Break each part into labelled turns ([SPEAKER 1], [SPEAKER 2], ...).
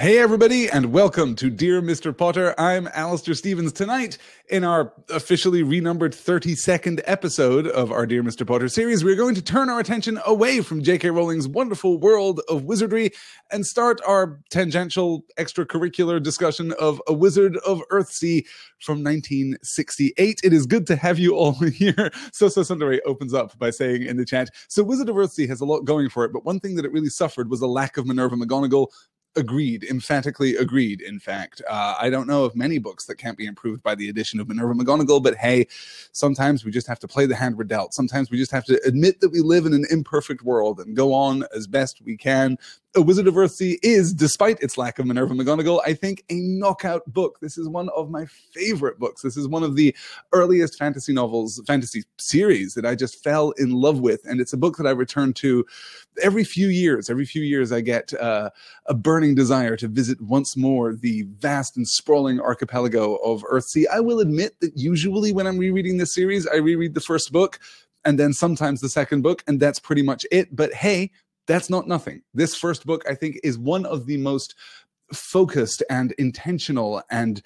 [SPEAKER 1] Hey everybody, and welcome to Dear Mr. Potter. I'm Alistair Stevens. Tonight, in our officially renumbered 32nd episode of our Dear Mr. Potter series, we're going to turn our attention away from J.K. Rowling's wonderful world of wizardry and start our tangential extracurricular discussion of A Wizard of Earthsea from 1968. It is good to have you all here. So Sundari opens up by saying in the chat, so Wizard of Earthsea has a lot going for it, but one thing that it really suffered was a lack of Minerva McGonagall. Agreed, emphatically agreed, in fact. I don't know of many books that can't be improved by the addition of Minerva McGonagall, but hey, sometimes we just have to play the hand we're dealt. Sometimes we just have to admit that we live in an imperfect world and go on as best we can. A Wizard of Earthsea is, despite its lack of Minerva McGonagall, I think a knockout book. This is one of my favorite books. This is one of the earliest fantasy novels, fantasy series that I just fell in love with. And it's a book that I return to every few years. Every few years I get a burning desire to visit once more the vast and sprawling archipelago of Earthsea. I will admit that usually when I'm rereading this series, I reread the first book and then sometimes the second book, and that's pretty much it. But hey, that's not nothing. This first book, I think, is one of the most focused and intentional and,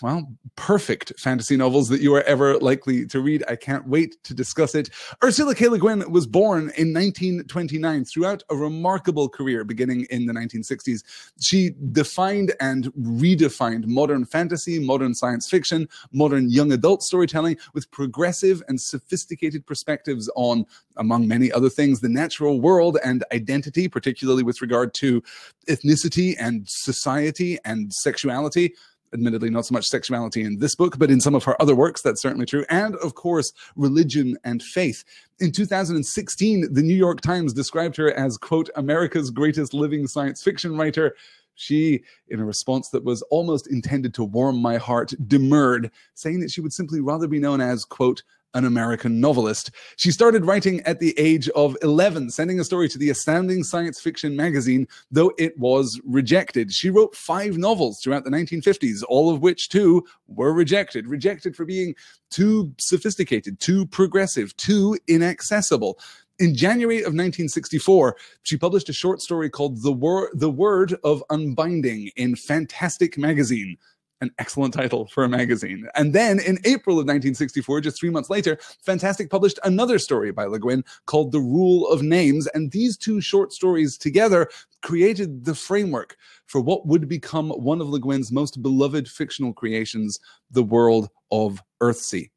[SPEAKER 1] well, perfect fantasy novels that you are ever likely to read. I can't wait to discuss it. Ursula K Le Guin was born in 1929 throughout a remarkable career beginning in the 1960s. She defined and redefined modern fantasy, modern science fiction, modern young adult storytelling with progressive and sophisticated perspectives on, among many other things, the natural world and identity, particularly with regard to ethnicity and society and sexuality. Admittedly, not so much sexuality in this book, but in some of her other works, that's certainly true. And, of course, religion and faith. In 2016, the New York Times described her as, quote, America's greatest living science fiction writer. She, in a response that was almost intended to warm my heart, demurred, saying that she would simply rather be known as, quote, an American novelist. She started writing at the age of 11, sending a story to the Astounding Science Fiction magazine, though it was rejected. She wrote 5 novels throughout the 1950s, all of which, too, were rejected. Rejected for being too sophisticated, too progressive, too inaccessible. In January of 1964, she published a short story called The Word of Unbinding in Fantastic Magazine. An excellent title for a magazine. And then in April of 1964, just 3 months later, Fantastic published another story by Le Guin called The Rule of Names. And these 2 short stories together created the framework for what would become one of Le Guin's most beloved fictional creations, The World of Earthsea.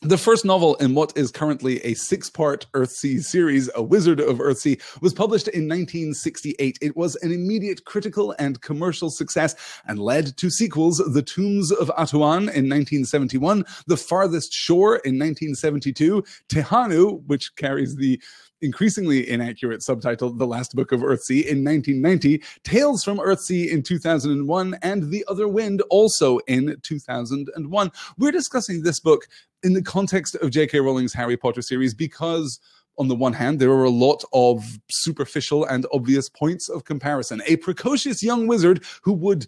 [SPEAKER 1] The first novel in what is currently a 6-part Earthsea series, A Wizard of Earthsea, was published in 1968. It was an immediate critical and commercial success and led to sequels, The Tombs of Atuan in 1971, The Farthest Shore in 1972, Tehanu, which carries the increasingly inaccurate subtitle, The Last Book of Earthsea, in 1990, Tales from Earthsea in 2001, and The Other Wind also in 2001. We're discussing this book in the context of J.K. Rowling's Harry Potter series because, on the one hand, there are a lot of superficial and obvious points of comparison. A precocious young wizard who would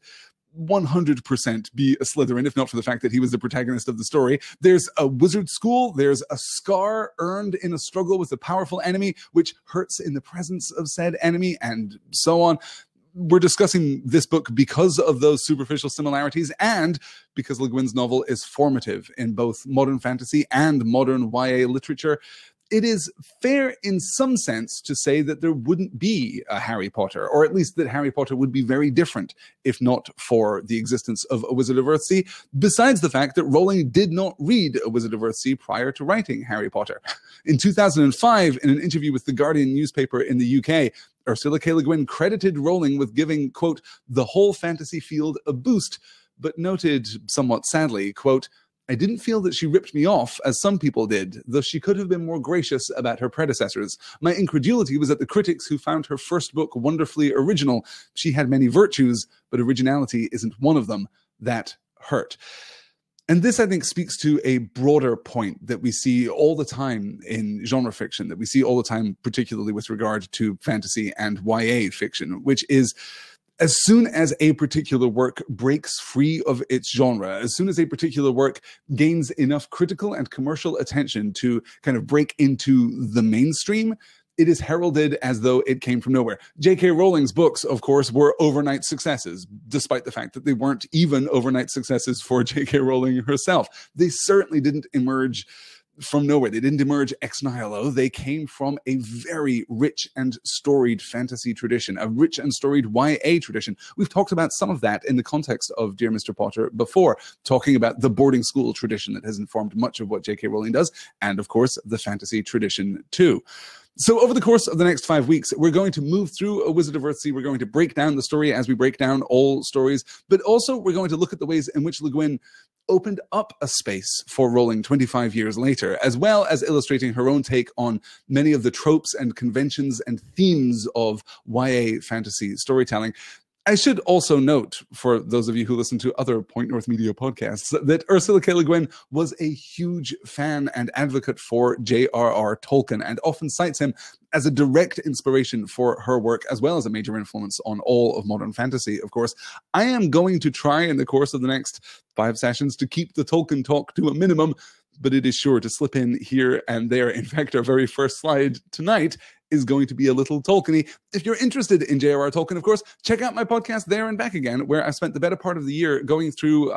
[SPEAKER 1] 100% be a Slytherin, if not for the fact that he was the protagonist of the story. There's a wizard school. There's a scar earned in a struggle with a powerful enemy, which hurts in the presence of said enemy, and so on. We're discussing this book because of those superficial similarities and because Le Guin's novel is formative in both modern fantasy and modern YA literature. It is fair in some sense to say that there wouldn't be a Harry Potter, or at least that Harry Potter would be very different if not for the existence of A Wizard of Earthsea, besides the fact that Rowling did not read A Wizard of Earthsea prior to writing Harry Potter. In 2005, in an interview with The Guardian newspaper in the UK, Ursula K Le Guin credited Rowling with giving, quote, the whole fantasy field a boost, but noted somewhat sadly, quote, I didn't feel that she ripped me off, as some people did, though she could have been more gracious about her predecessors. My incredulity was at the critics who found her first book wonderfully original. She had many virtues, but originality isn't one of them. That hurt. And this, I think, speaks to a broader point that we see all the time in genre fiction, that we see all the time, particularly with regard to fantasy and YA fiction, which is as soon as a particular work breaks free of its genre, as soon as a particular work gains enough critical and commercial attention to kind of break into the mainstream, it is heralded as though it came from nowhere. J.K. Rowling's books, of course, were overnight successes, despite the fact that they weren't even overnight successes for J.K. Rowling herself. They certainly didn't emerge from nowhere. They didn't emerge ex nihilo. They came from a very rich and storied fantasy tradition, a rich and storied YA tradition. We've talked about some of that in the context of Dear Mr. Potter before, talking about the boarding school tradition that has informed much of what J.K. Rowling does, and of course, the fantasy tradition too. So over the course of the next 5 weeks, we're going to move through A Wizard of Earthsea. We're going to break down the story as we break down all stories, but also we're going to look at the ways in which Le Guin opened up a space for Rowling 25 years later, as well as illustrating her own take on many of the tropes and conventions and themes of YA fantasy storytelling. I should also note, for those of you who listen to other Point North Media podcasts, that Ursula K Le Guin was a huge fan and advocate for J.R.R. Tolkien, and often cites him as a direct inspiration for her work, as well as a major influence on all of modern fantasy, of course. I am going to try in the course of the next 5 sessions to keep the Tolkien talk to a minimum, but it is sure to slip in here and there. In fact, our very first slide tonight is going to be a little Tolkien-y. If you're interested in J.R.R. Tolkien, of course, check out my podcast There and Back Again, where I spent the better part of the year going through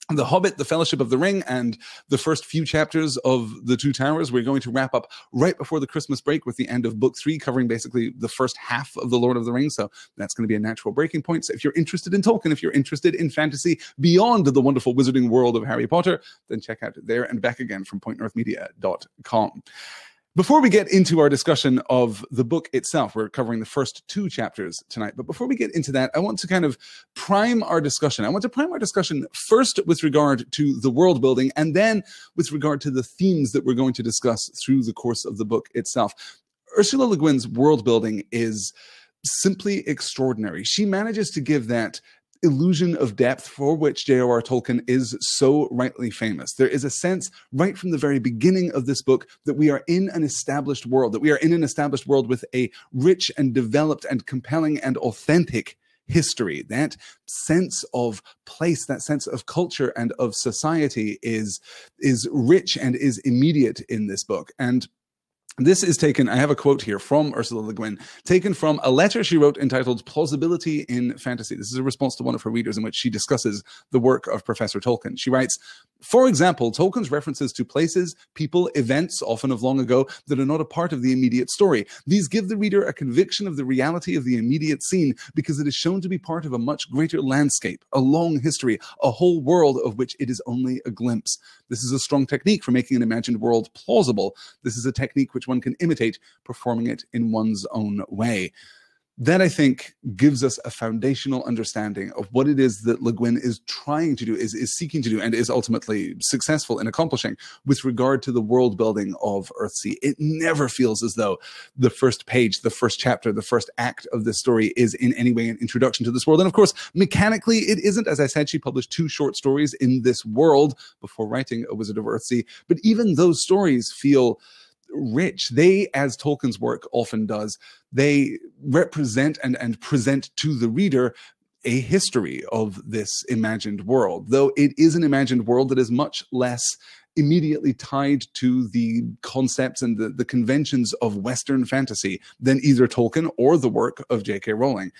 [SPEAKER 1] The Hobbit, The Fellowship of the Ring, and the first few chapters of The Two Towers. We're going to wrap up right before the Christmas break with the end of Book 3, covering basically the first half of The Lord of the Rings. So that's going to be a natural breaking point. So if you're interested in Tolkien, if you're interested in fantasy beyond the wonderful wizarding world of Harry Potter, then check out There and Back Again from pointnorthmedia.com. Before we get into our discussion of the book itself, we're covering the first 2 chapters tonight, but before we get into that, I want to kind of prime our discussion. I want to prime our discussion first with regard to the world building, and then with regard to the themes that we're going to discuss through the course of the book itself. Ursula Le Guin's world building is simply extraordinary. She manages to give that illusion of depth for which J.R.R. Tolkien is so rightly famous. There is a sense right from the very beginning of this book that we are in an established world, with a rich and developed and compelling and authentic history. That sense of place, that sense of culture and of society is rich and is immediate in this book. And this is taken, I have a quote here from Ursula Le Guin, taken from a letter she wrote entitled Plausibility in Fantasy. This is a response to one of her readers in which she discusses the work of Professor Tolkien. She writes, "For example, Tolkien's references to places, people, events, often of long ago, that are not a part of the immediate story. These give the reader a conviction of the reality of the immediate scene because it is shown to be part of a much greater landscape, a long history, a whole world of which it is only a glimpse. This is a strong technique for making an imagined world plausible. This is a technique which one can imitate, performing it in one's own way." That, I think, gives us a foundational understanding of what it is that Le Guin is trying to do, is seeking to do, and is ultimately successful in accomplishing with regard to the world building of Earthsea. It never feels as though the first page, the first chapter, the first act of this story is in any way an introduction to this world. And of course, mechanically, it isn't. As I said, she published 2 short stories in this world before writing A Wizard of Earthsea. But even those stories feel rich. They, as Tolkien's work often does, they represent and present to the reader a history of this imagined world, though it is an imagined world that is much less immediately tied to the concepts and the conventions of Western fantasy than either Tolkien or the work of J.K. Rowling.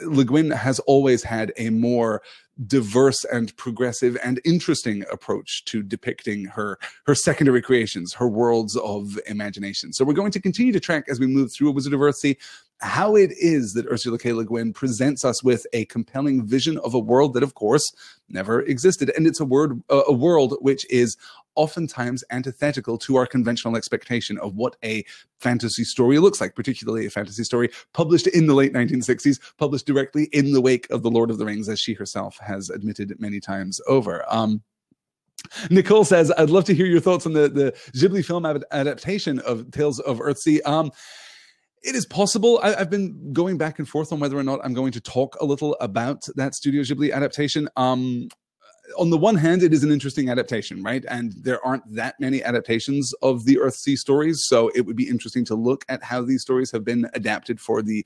[SPEAKER 1] Le Guin has always had a more diverse and progressive and interesting approach to depicting her secondary creations, her worlds of imagination. So we're going to continue to track as we move through A Wizard of Earthsea how it is that Ursula K Le Guin presents us with a compelling vision of a world that, of course, never existed. And it's a world which is oftentimes antithetical to our conventional expectation of what a fantasy story looks like, particularly a fantasy story published in the late 1960s, published directly in the wake of The Lord of the Rings, as she herself has admitted many times over. Nicole says, I'd love to hear your thoughts on the Ghibli film adaptation of Tales of Earthsea. It is possible. I've been going back and forth on whether or not I'm going to talk a little about that Studio Ghibli adaptation. On the one hand, it is an interesting adaptation, right? And there aren't that many adaptations of the Earthsea stories, so it would be interesting to look at how these stories have been adapted for the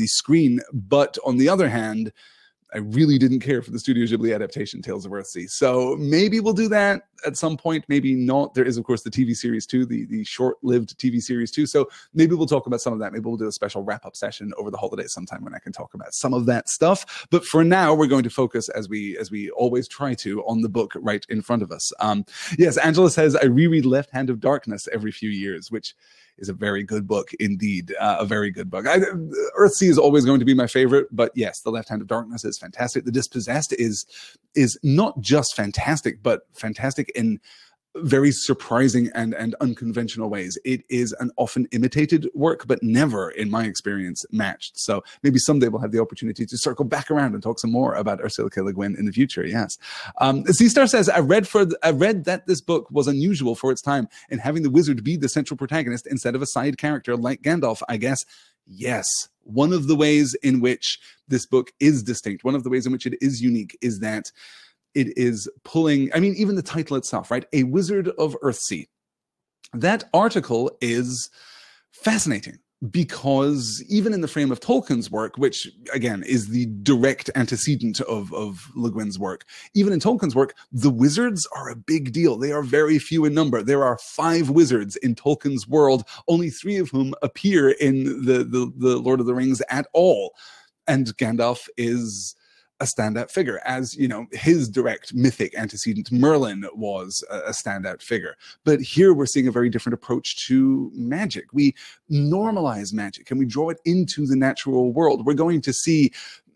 [SPEAKER 1] screen. But on the other hand, I really didn't care for the Studio Ghibli adaptation, Tales of Earthsea. So maybe we'll do that at some point, maybe not. There is, of course, the TV series too, the short-lived TV series too. So maybe we'll talk about some of that. Maybe we'll do a special wrap-up session over the holidays sometime when I can talk about some of that stuff. But for now, we're going to focus, as we always try to, on the book right in front of us. Yes, Angela says, I reread Left Hand of Darkness every few years, which is a very good book indeed. A very good book. Earthsea is always going to be my favorite, but yes, The Left Hand of Darkness is fantastic. The Dispossessed is not just fantastic, but fantastic in very surprising and unconventional ways. It is an often imitated work, but never, in my experience, matched. So maybe someday we'll have the opportunity to circle back around and talk some more about Ursula K Le Guin in the future. Yes. C-Star says, I read that this book was unusual for its time in having the wizard be the central protagonist instead of a side character like Gandalf, I guess. Yes. One of the ways in which this book is distinct, one of the ways in which it is unique, is that it is pulling, I mean, even the title itself, right? A Wizard of Earthsea. That article is fascinating because even in the frame of Tolkien's work, which again is the direct antecedent of Le Guin's work, even in Tolkien's work, the wizards are a big deal. They are very few in number. There are 5 wizards in Tolkien's world, only 3 of whom appear in the Lord of the Rings at all. And Gandalf is a standout figure, as you know, his direct mythic antecedent Merlin was a standout figure. But here we're seeing a very different approach to magic. We normalize magic and we draw it into the natural world. We're going to see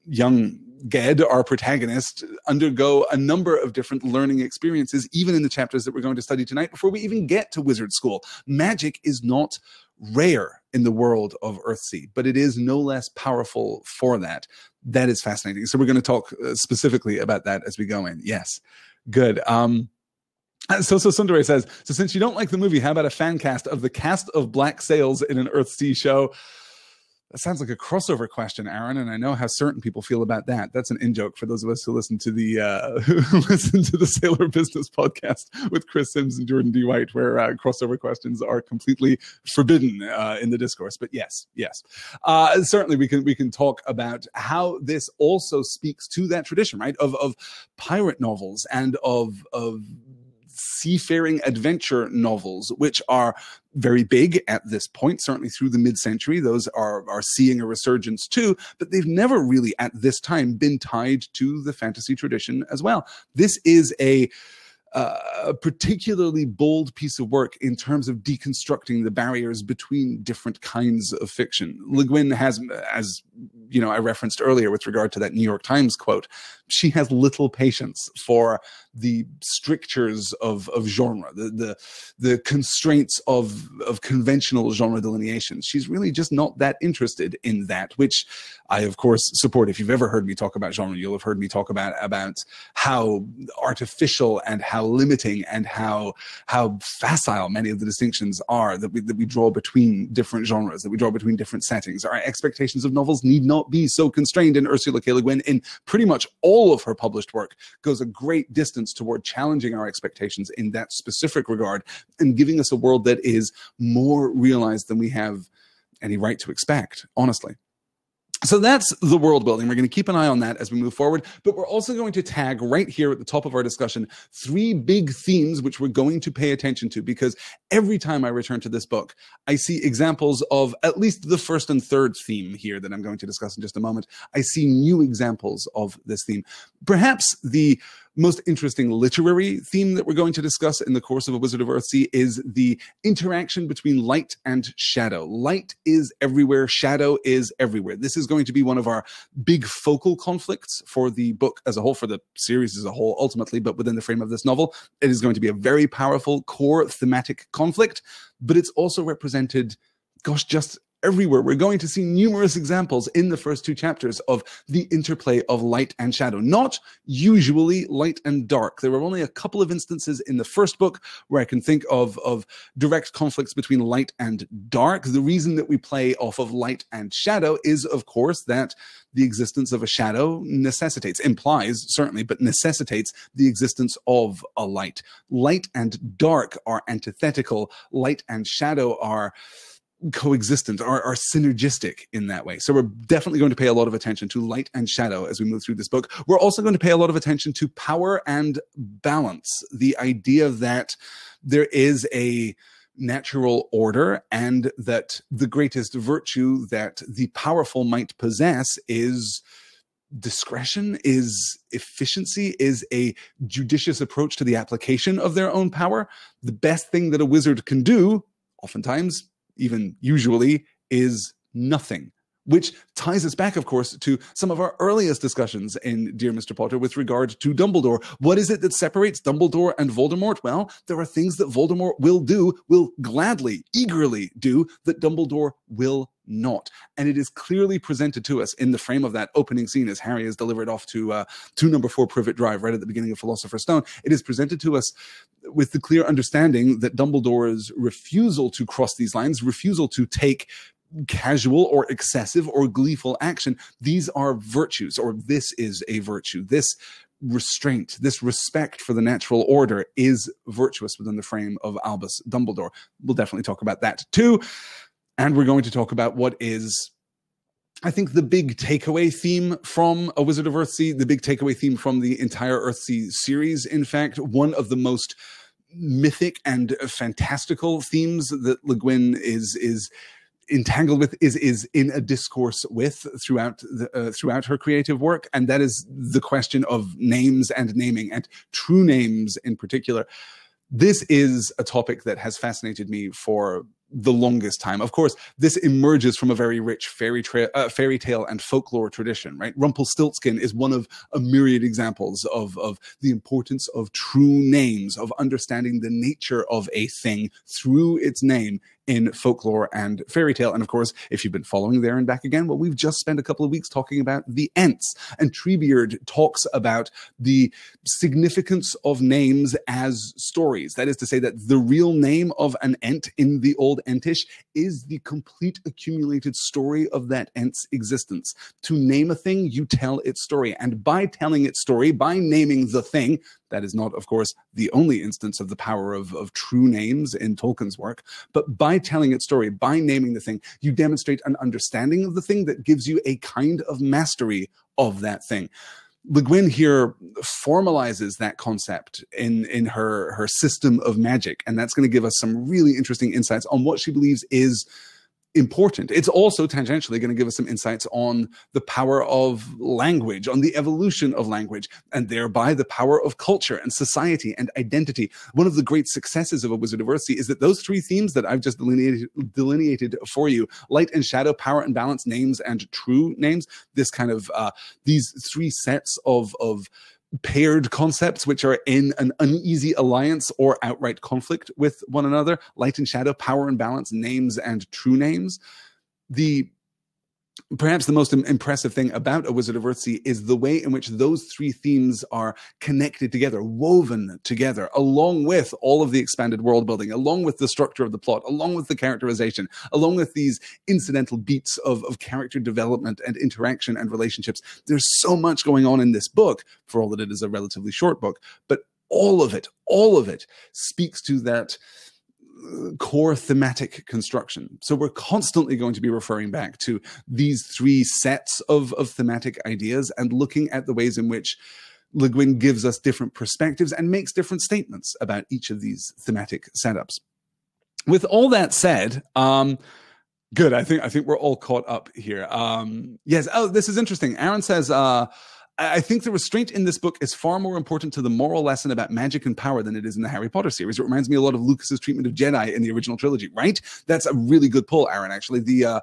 [SPEAKER 1] young Ged, our protagonist, undergo a number of different learning experiences, even in the chapters that we're going to study tonight, before we even get to wizard school. Magic is not rare in the world of Earthsea, but it is no less powerful for that. That is fascinating. So we're going to talk specifically about that as we go in. Yes. Good. So Sundare says, so since you don't like the movie, how about a fan cast of the cast of Black Sails in an Earthsea show? That sounds like a crossover question, Aaron, and I know how certain people feel about that. That's an in-joke for those of us who listen to the Sailor Business podcast with Chris Sims and Jordan D. White, where crossover questions are completely forbidden in the discourse. But yes. Certainly we can talk about how this also speaks to that tradition, right? Of pirate novels and of seafaring adventure novels, which are very big at this point, certainly through the mid-century. Those are seeing a resurgence too, but they've never really at this time been tied to the fantasy tradition as well. This is a particularly bold piece of work in terms of deconstructing the barriers between different kinds of fiction. Le Guin has, as you know, I referenced earlier with regard to that New York Times quote, she has little patience for the strictures of genre, the constraints of conventional genre delineation. She's really just not that interested in that, which I, of course, support. If you've ever heard me talk about genre, you'll have heard me talk about how artificial and how limiting and how facile many of the distinctions are that we draw between different genres, that we draw between different settings. Our expectations of novels need not be so constrained, and Ursula K Le Guin, in pretty much all of her published work, goes a great distance toward challenging our expectations in that specific regard and giving us a world that is more realized than we have any right to expect, honestly. So that's the world building. We're going to keep an eye on that as we move forward, but we're also going to tag right here at the top of our discussion 3 big themes which we're going to pay attention to, because every time I return to this book, I see examples of at least the first and third theme here that I'm going to discuss in just a moment. I see new examples of this theme. Perhaps the most interesting literary theme that we're going to discuss in the course of A Wizard of Earthsea is the interaction between light and shadow. Light is everywhere, shadow is everywhere. This is going to be one of our big focal conflicts for the book as a whole, for the series as a whole, ultimately, but within the frame of this novel. It is going to be a very powerful core thematic conflict, but it's also represented, gosh, just everywhere. We're going to see numerous examples in the first 2 chapters of the interplay of light and shadow, not usually light and dark. There were only a couple of instances in the first book where I can think of direct conflicts between light and dark. The reason that we play off of light and shadow is, of course, that the existence of a shadow implies certainly, but necessitates the existence of a light. Light and dark are antithetical. Light and shadow are coexistent, are synergistic in that way. So we're definitely going to pay a lot of attention to light and shadow as we move through this book. We're also going to pay a lot of attention to power and balance, the idea that there is a natural order and that the greatest virtue that the powerful might possess is discretion, is efficiency, is a judicious approach to the application of their own power. The best thing that a wizard can do, oftentimes, even usually, is nothing. Which ties us back, of course, to some of our earliest discussions in Dear Mr. Potter with regard to Dumbledore. What is it that separates Dumbledore and Voldemort? Well, there are things that Voldemort will gladly, eagerly do, that Dumbledore will not. And it is clearly presented to us in the frame of that opening scene as Harry is delivered off to number 4 Privet Drive, right at the beginning of Philosopher's Stone. It is presented to us with the clear understanding that Dumbledore's refusal to cross these lines, refusal to take casual or excessive or gleeful action, these are virtues, or this is a virtue. This restraint, this respect for the natural order is virtuous within the frame of Albus Dumbledore. We'll definitely talk about that too. And we're going to talk about what is, I think, the big takeaway theme from A Wizard of Earthsea, the big takeaway theme from the entire Earthsea series. In fact, one of the most mythic and fantastical themes that Le Guin is entangled with, is in a discourse with throughout her creative work, and that is the question of names and naming, and true names in particular. This is a topic that has fascinated me for the longest time. Of course, this emerges from a very rich fairy tale and folklore tradition, right? Rumpelstiltskin is one of a myriad examples of the importance of true names, of understanding the nature of a thing through its name in folklore and fairy tale. And of course, if you've been following There and Back Again, well, we've just spent a couple of weeks talking about the Ents, and Treebeard talks about the significance of names as stories. That is to say that the real name of an Ent in the Old Entish is the complete accumulated story of that Ent's existence. To name a thing, you tell its story. And by telling its story, by naming the thing, that is not, of course, the only instance of the power of true names in Tolkien's work, but by telling its story, by naming the thing, you demonstrate an understanding of the thing that gives you a kind of mastery of that thing. Le Guin here formalizes that concept in her system of magic, and that's going to give us some really interesting insights on what she believes is important. It's also tangentially going to give us some insights on the power of language, on the evolution of language, and thereby the power of culture and society and identity. One of the great successes of A Wizard of Earthsea is that those three themes that I've just delineated for you, light and shadow, power and balance, names and true names, this kind of these three sets of paired concepts which are in an uneasy alliance or outright conflict with one another, light and shadow, power and balance, names and true names. Perhaps the most impressive thing about A Wizard of Earthsea is the way in which those three themes are connected together, woven together, along with all of the expanded world building, along with the structure of the plot, along with the characterization, along with these incidental beats of character development and interaction and relationships. There's so much going on in this book, for all that it is a relatively short book, but all of it speaks to that core thematic construction. So we're constantly going to be referring back to these three sets of thematic ideas and looking at the ways in which Le Guin gives us different perspectives and makes different statements about each of these thematic setups. With all that said, good. I think we're all caught up here. Yes. Oh, this is interesting. Aaron says, I think the restraint in this book is far more important to the moral lesson about magic and power than it is in the Harry Potter series. It reminds me a lot of Lucas's treatment of Jedi in the original trilogy, right? That's a really good pull, Aaron, actually. The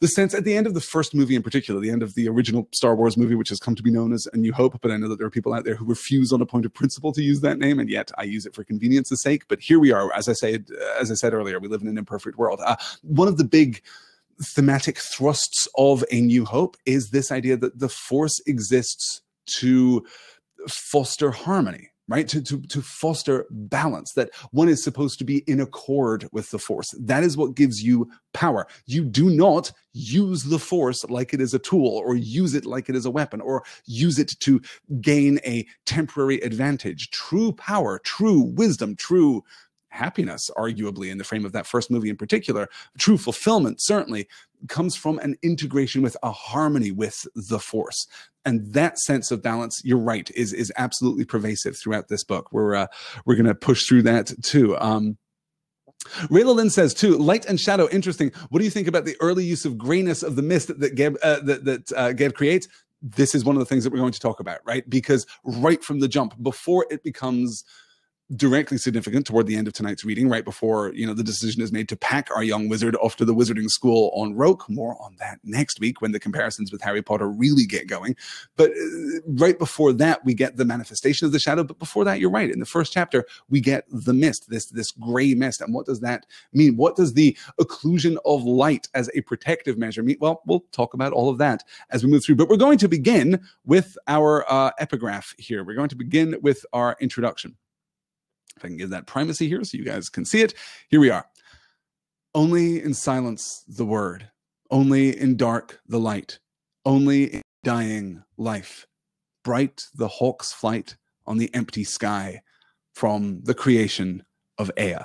[SPEAKER 1] sense at the end of the first movie in particular, the end of the original Star Wars movie, which has come to be known as A New Hope, but I know that there are people out there who refuse on a point of principle to use that name, and yet I use it for convenience's sake. But here we are, as I said earlier, we live in an imperfect world. One of the big thematic thrusts of A New Hope is this idea that the Force exists to foster harmony, right? To foster balance, that one is supposed to be in accord with the Force. That is what gives you power. You do not use the Force like it is a tool, or use it like it is a weapon, or use it to gain a temporary advantage. True power, true wisdom, true happiness, arguably, in the frame of that first movie in particular, true fulfillment, certainly, comes from an integration with a harmony with the Force. And that sense of balance, you're right, is absolutely pervasive throughout this book. We're going to push through that too. Rayla Lynn says too, light and shadow, interesting. What do you think about the early use of grayness of the mist that Geb creates? This is one of the things that we're going to talk about, right? Because right from the jump, before it becomes directly significant toward the end of tonight's reading, right before, the decision is made to pack our young wizard off to the wizarding school on Roke. More on that next week when the comparisons with Harry Potter really get going. But right before that, we get the manifestation of the shadow. But before that, you're right. In the first chapter, we get the mist, this gray mist. And what does that mean? What does the occlusion of light as a protective measure mean? Well, we'll talk about all of that as we move through. But we're going to begin with our epigraph here. We're going to begin with our introduction. If I can give that primacy here so you guys can see it. Here we are. Only in silence the word, only in dark the light, only in dying life. Bright the hawk's flight on the empty sky from the creation of Ea.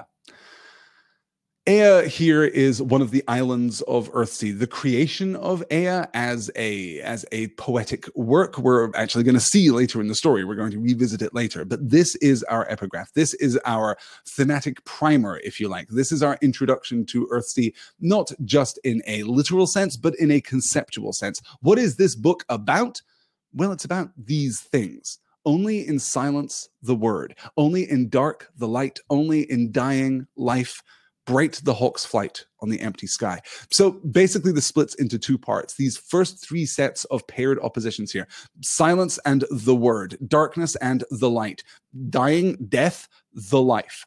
[SPEAKER 1] Ea here is one of the islands of Earthsea. The creation of Ea as a poetic work we're actually going to see later in the story. We're going to revisit it later. But this is our epigraph. This is our thematic primer, if you like. This is our introduction to Earthsea, not just in a literal sense, but in a conceptual sense. What is this book about? Well, it's about these things. Only in silence the word, only in dark the light, only in dying life, bright the hawk's flight on the empty sky. So basically this splits into two parts. These first three sets of paired oppositions here. Silence and the word. Darkness and the light. Dying, death, the life.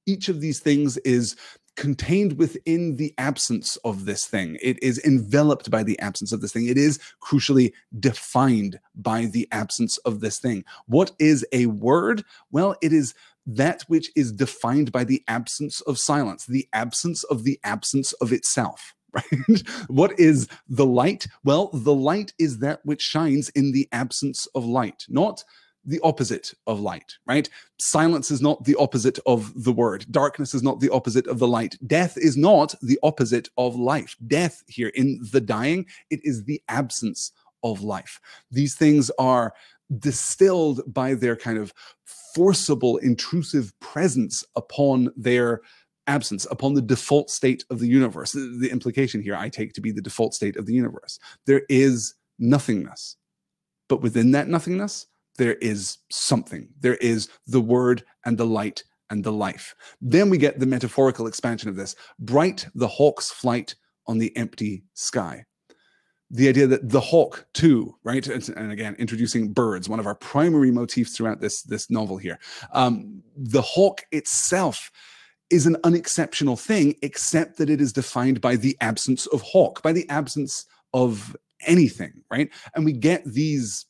[SPEAKER 1] Each of these things is contained within the absence of this thing. It is enveloped by the absence of this thing. It is crucially defined by the absence of this thing. What is a word? Well, it is that which is defined by the absence of silence, the absence of itself, right? What is the light? Well, the light is that which shines in the absence of light, not the opposite of light, right? Silence is not the opposite of the word. Darkness is not the opposite of the light. Death is not the opposite of life. Death here in the dying, it is the absence of life. These things are distilled by their kind of forcible, intrusive presence upon their absence, upon the default state of the universe. The implication here I take to be the default state of the universe. There is nothingness. But within that nothingness, there is something. There is the word and the light and the life. Then we get the metaphorical expansion of this. Bright the hawk's flight on the empty sky. The idea that the hawk too, right? And again, introducing birds, one of our primary motifs throughout this novel here. The hawk itself is an unexceptional thing, except that it is defined by the absence of hawk, by the absence of anything, right? And we get these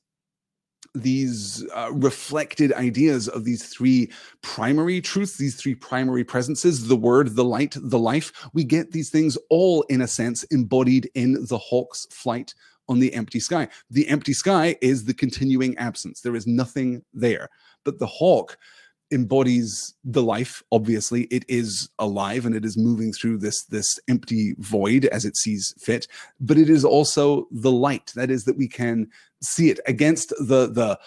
[SPEAKER 1] reflected ideas of these three primary truths, these three primary presences, the word, the light, the life. We get these things all, in a sense, embodied in the hawk's flight on the empty sky. The empty sky is the continuing absence. There is nothing there. But the hawk embodies the life. Obviously, it is alive and it is moving through this empty void as it sees fit. But it is also the light. That is, that we can see it against the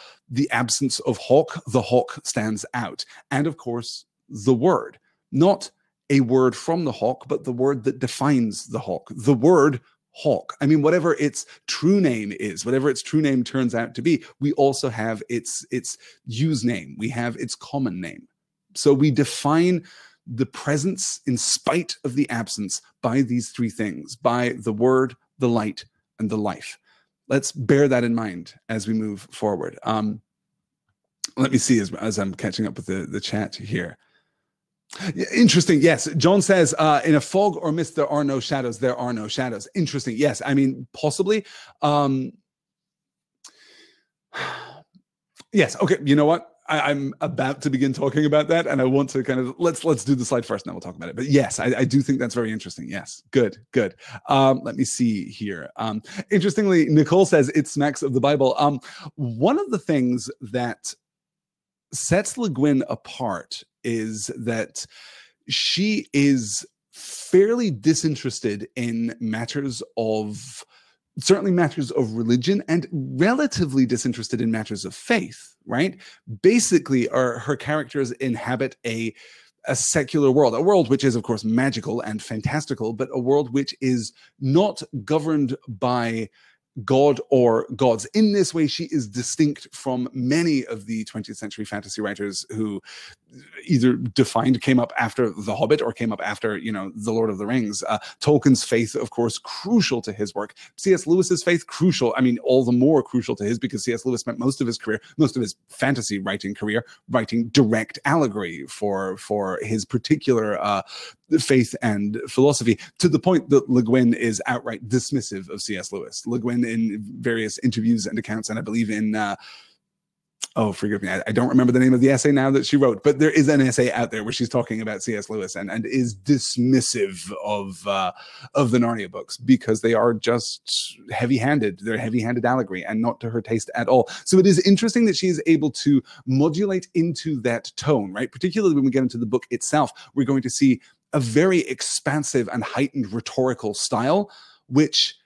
[SPEAKER 1] absence of hawk. The hawk stands out. And of course, the word, not a word from the hawk, but the word that defines the hawk. The word hawk. I mean, whatever its true name is, whatever its true name turns out to be, we also have its use name. We have its common name. So we define the presence in spite of the absence by these three things, by the word, the light, and the life. Let's bear that in mind as we move forward. Let me see as I'm catching up with the chat here. Interesting. Yes. John says, in a fog or mist, there are no shadows. There are no shadows. Interesting. Yes. I mean, possibly. Yes. Okay. You know what? I'm about to begin talking about that, and I want to kind of let's do the slide first, and then we'll talk about it. But yes, I do think that's very interesting. Yes, good. Let me see here. Interestingly, Nicole says it smacks of the Bible. One of the things that sets Le Guin apart is that she is fairly disinterested in certainly matters of religion, and relatively disinterested in matters of faith, right? Basically, her characters inhabit a secular world, a world which is, of course, magical and fantastical, but a world which is not governed by God or gods. In this way, she is distinct from many of the 20th century fantasy writers who either came up after The Hobbit or came up after, The Lord of the Rings. Tolkien's faith, of course, crucial to his work. C.S. Lewis's faith, crucial. I mean, all the more crucial to his, because C.S. Lewis spent most of his fantasy writing career, writing direct allegory for his particular faith and philosophy, to the point that Le Guin is outright dismissive of C.S. Lewis. Le Guin, in various interviews and accounts, and I believe in oh, forgive me, I don't remember the name of the essay now that she wrote, but there is an essay out there where she's talking about C.S. Lewis and is dismissive of the Narnia books, because they are just heavy-handed. They're heavy-handed allegory and not to her taste at all. So it is interesting that she is able to modulate into that tone, right? Particularly when we get into the book itself, we're going to see a very expansive and heightened rhetorical style, which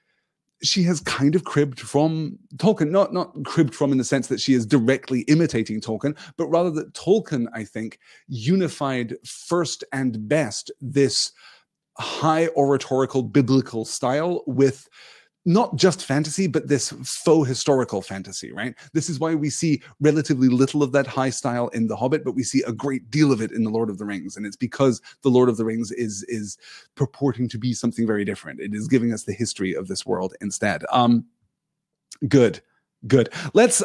[SPEAKER 1] she has kind of cribbed from Tolkien, not cribbed from in the sense that she is directly imitating Tolkien, but rather that Tolkien, I think, unified first and best this high oratorical biblical style with not just fantasy, but this faux historical fantasy, right? This is why we see relatively little of that high style in The Hobbit, but we see a great deal of it in The Lord of the Rings. And it's because The Lord of the Rings is purporting to be something very different. It is giving us the history of this world instead. Good. Let's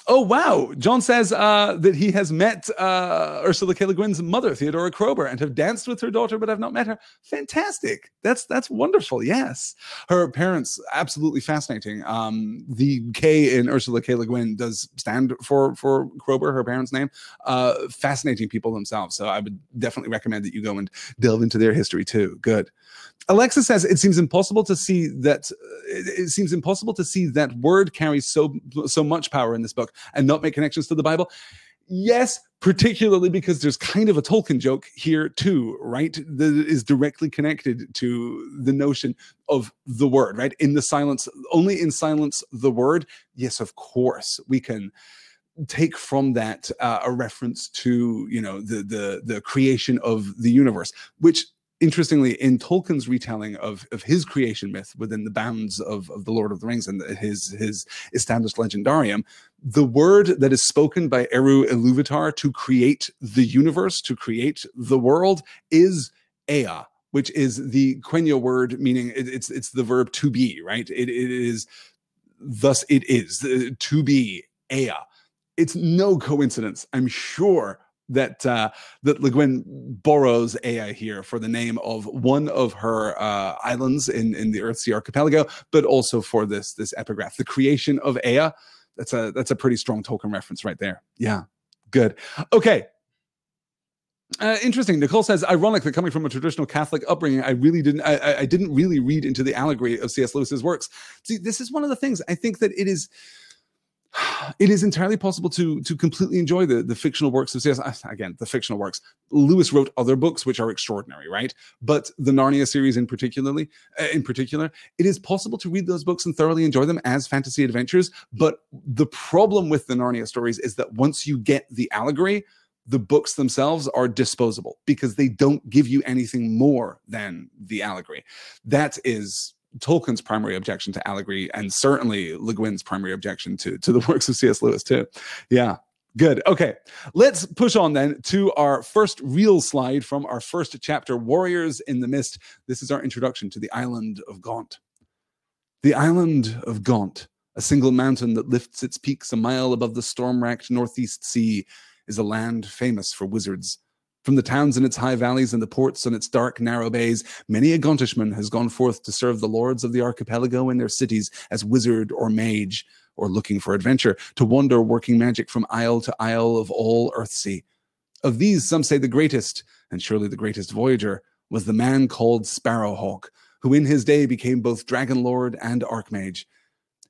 [SPEAKER 1] oh wow, John says that he has met Ursula K Le Guin's mother, Theodora Krober, and have danced with her daughter, but have not met her. Fantastic. That's wonderful. Yes, her parents, absolutely fascinating. The K in Ursula K Le Guin does stand for Krober, her parents' name. Fascinating people themselves, so I would definitely recommend that you go and delve into their history too. Good. Alexa says it seems impossible to see that word carries so much power in this book and not make connections to the Bible. Yes, particularly because there's kind of a Tolkien joke here too, right? That is directly connected to the notion of the word, right? In the silence, only in silence, the word. Yes, of course, we can take from that a reference to, the creation of the universe, which, interestingly, in Tolkien's retelling of his creation myth within the bounds of the Lord of the Rings and his established legendarium, the word that is spoken by Eru Iluvatar to create the universe, to create the world, is Ea, which is the Quenya word, meaning it's the verb to be, right? It is, thus it is, to be, Ea. It's no coincidence, I'm sure, that Le Guin borrows Ea here for the name of one of her islands in the Earthsea archipelago, but also for this epigraph, the creation of Ea. That's a pretty strong Tolkien reference right there. Yeah, good. Okay. Interesting. Nicole says, ironic that coming from a traditional Catholic upbringing, I didn't really read into the allegory of C.S. Lewis's works. See, this is one of the things. I think that it is entirely possible to completely enjoy the fictional works of C.S. Again, the fictional works. Lewis wrote other books which are extraordinary, right? But the Narnia series in particular, it is possible to read those books and thoroughly enjoy them as fantasy adventures. But the problem with the Narnia stories is that once you get the allegory, the books themselves are disposable because they don't give you anything more than the allegory. That is Tolkien's primary objection to allegory, and certainly Le Guin's primary objection to the works of C.S. Lewis too. Yeah, good. Okay, let's push on then to our first real slide from our first chapter, Warriors in the Mist. This is our introduction to the island of Gaunt. The island of Gaunt, a single mountain that lifts its peaks a mile above the storm-racked northeast sea, is a land famous for wizards. From the towns in its high valleys and the ports on its dark, narrow bays, many a Gauntishman has gone forth to serve the lords of the archipelago in their cities as wizard or mage, or looking for adventure, to wander working magic from isle to isle of all Earthsea. Of these, some say the greatest, and surely the greatest voyager, was the man called Sparrowhawk, who in his day became both Dragon Lord and Archmage.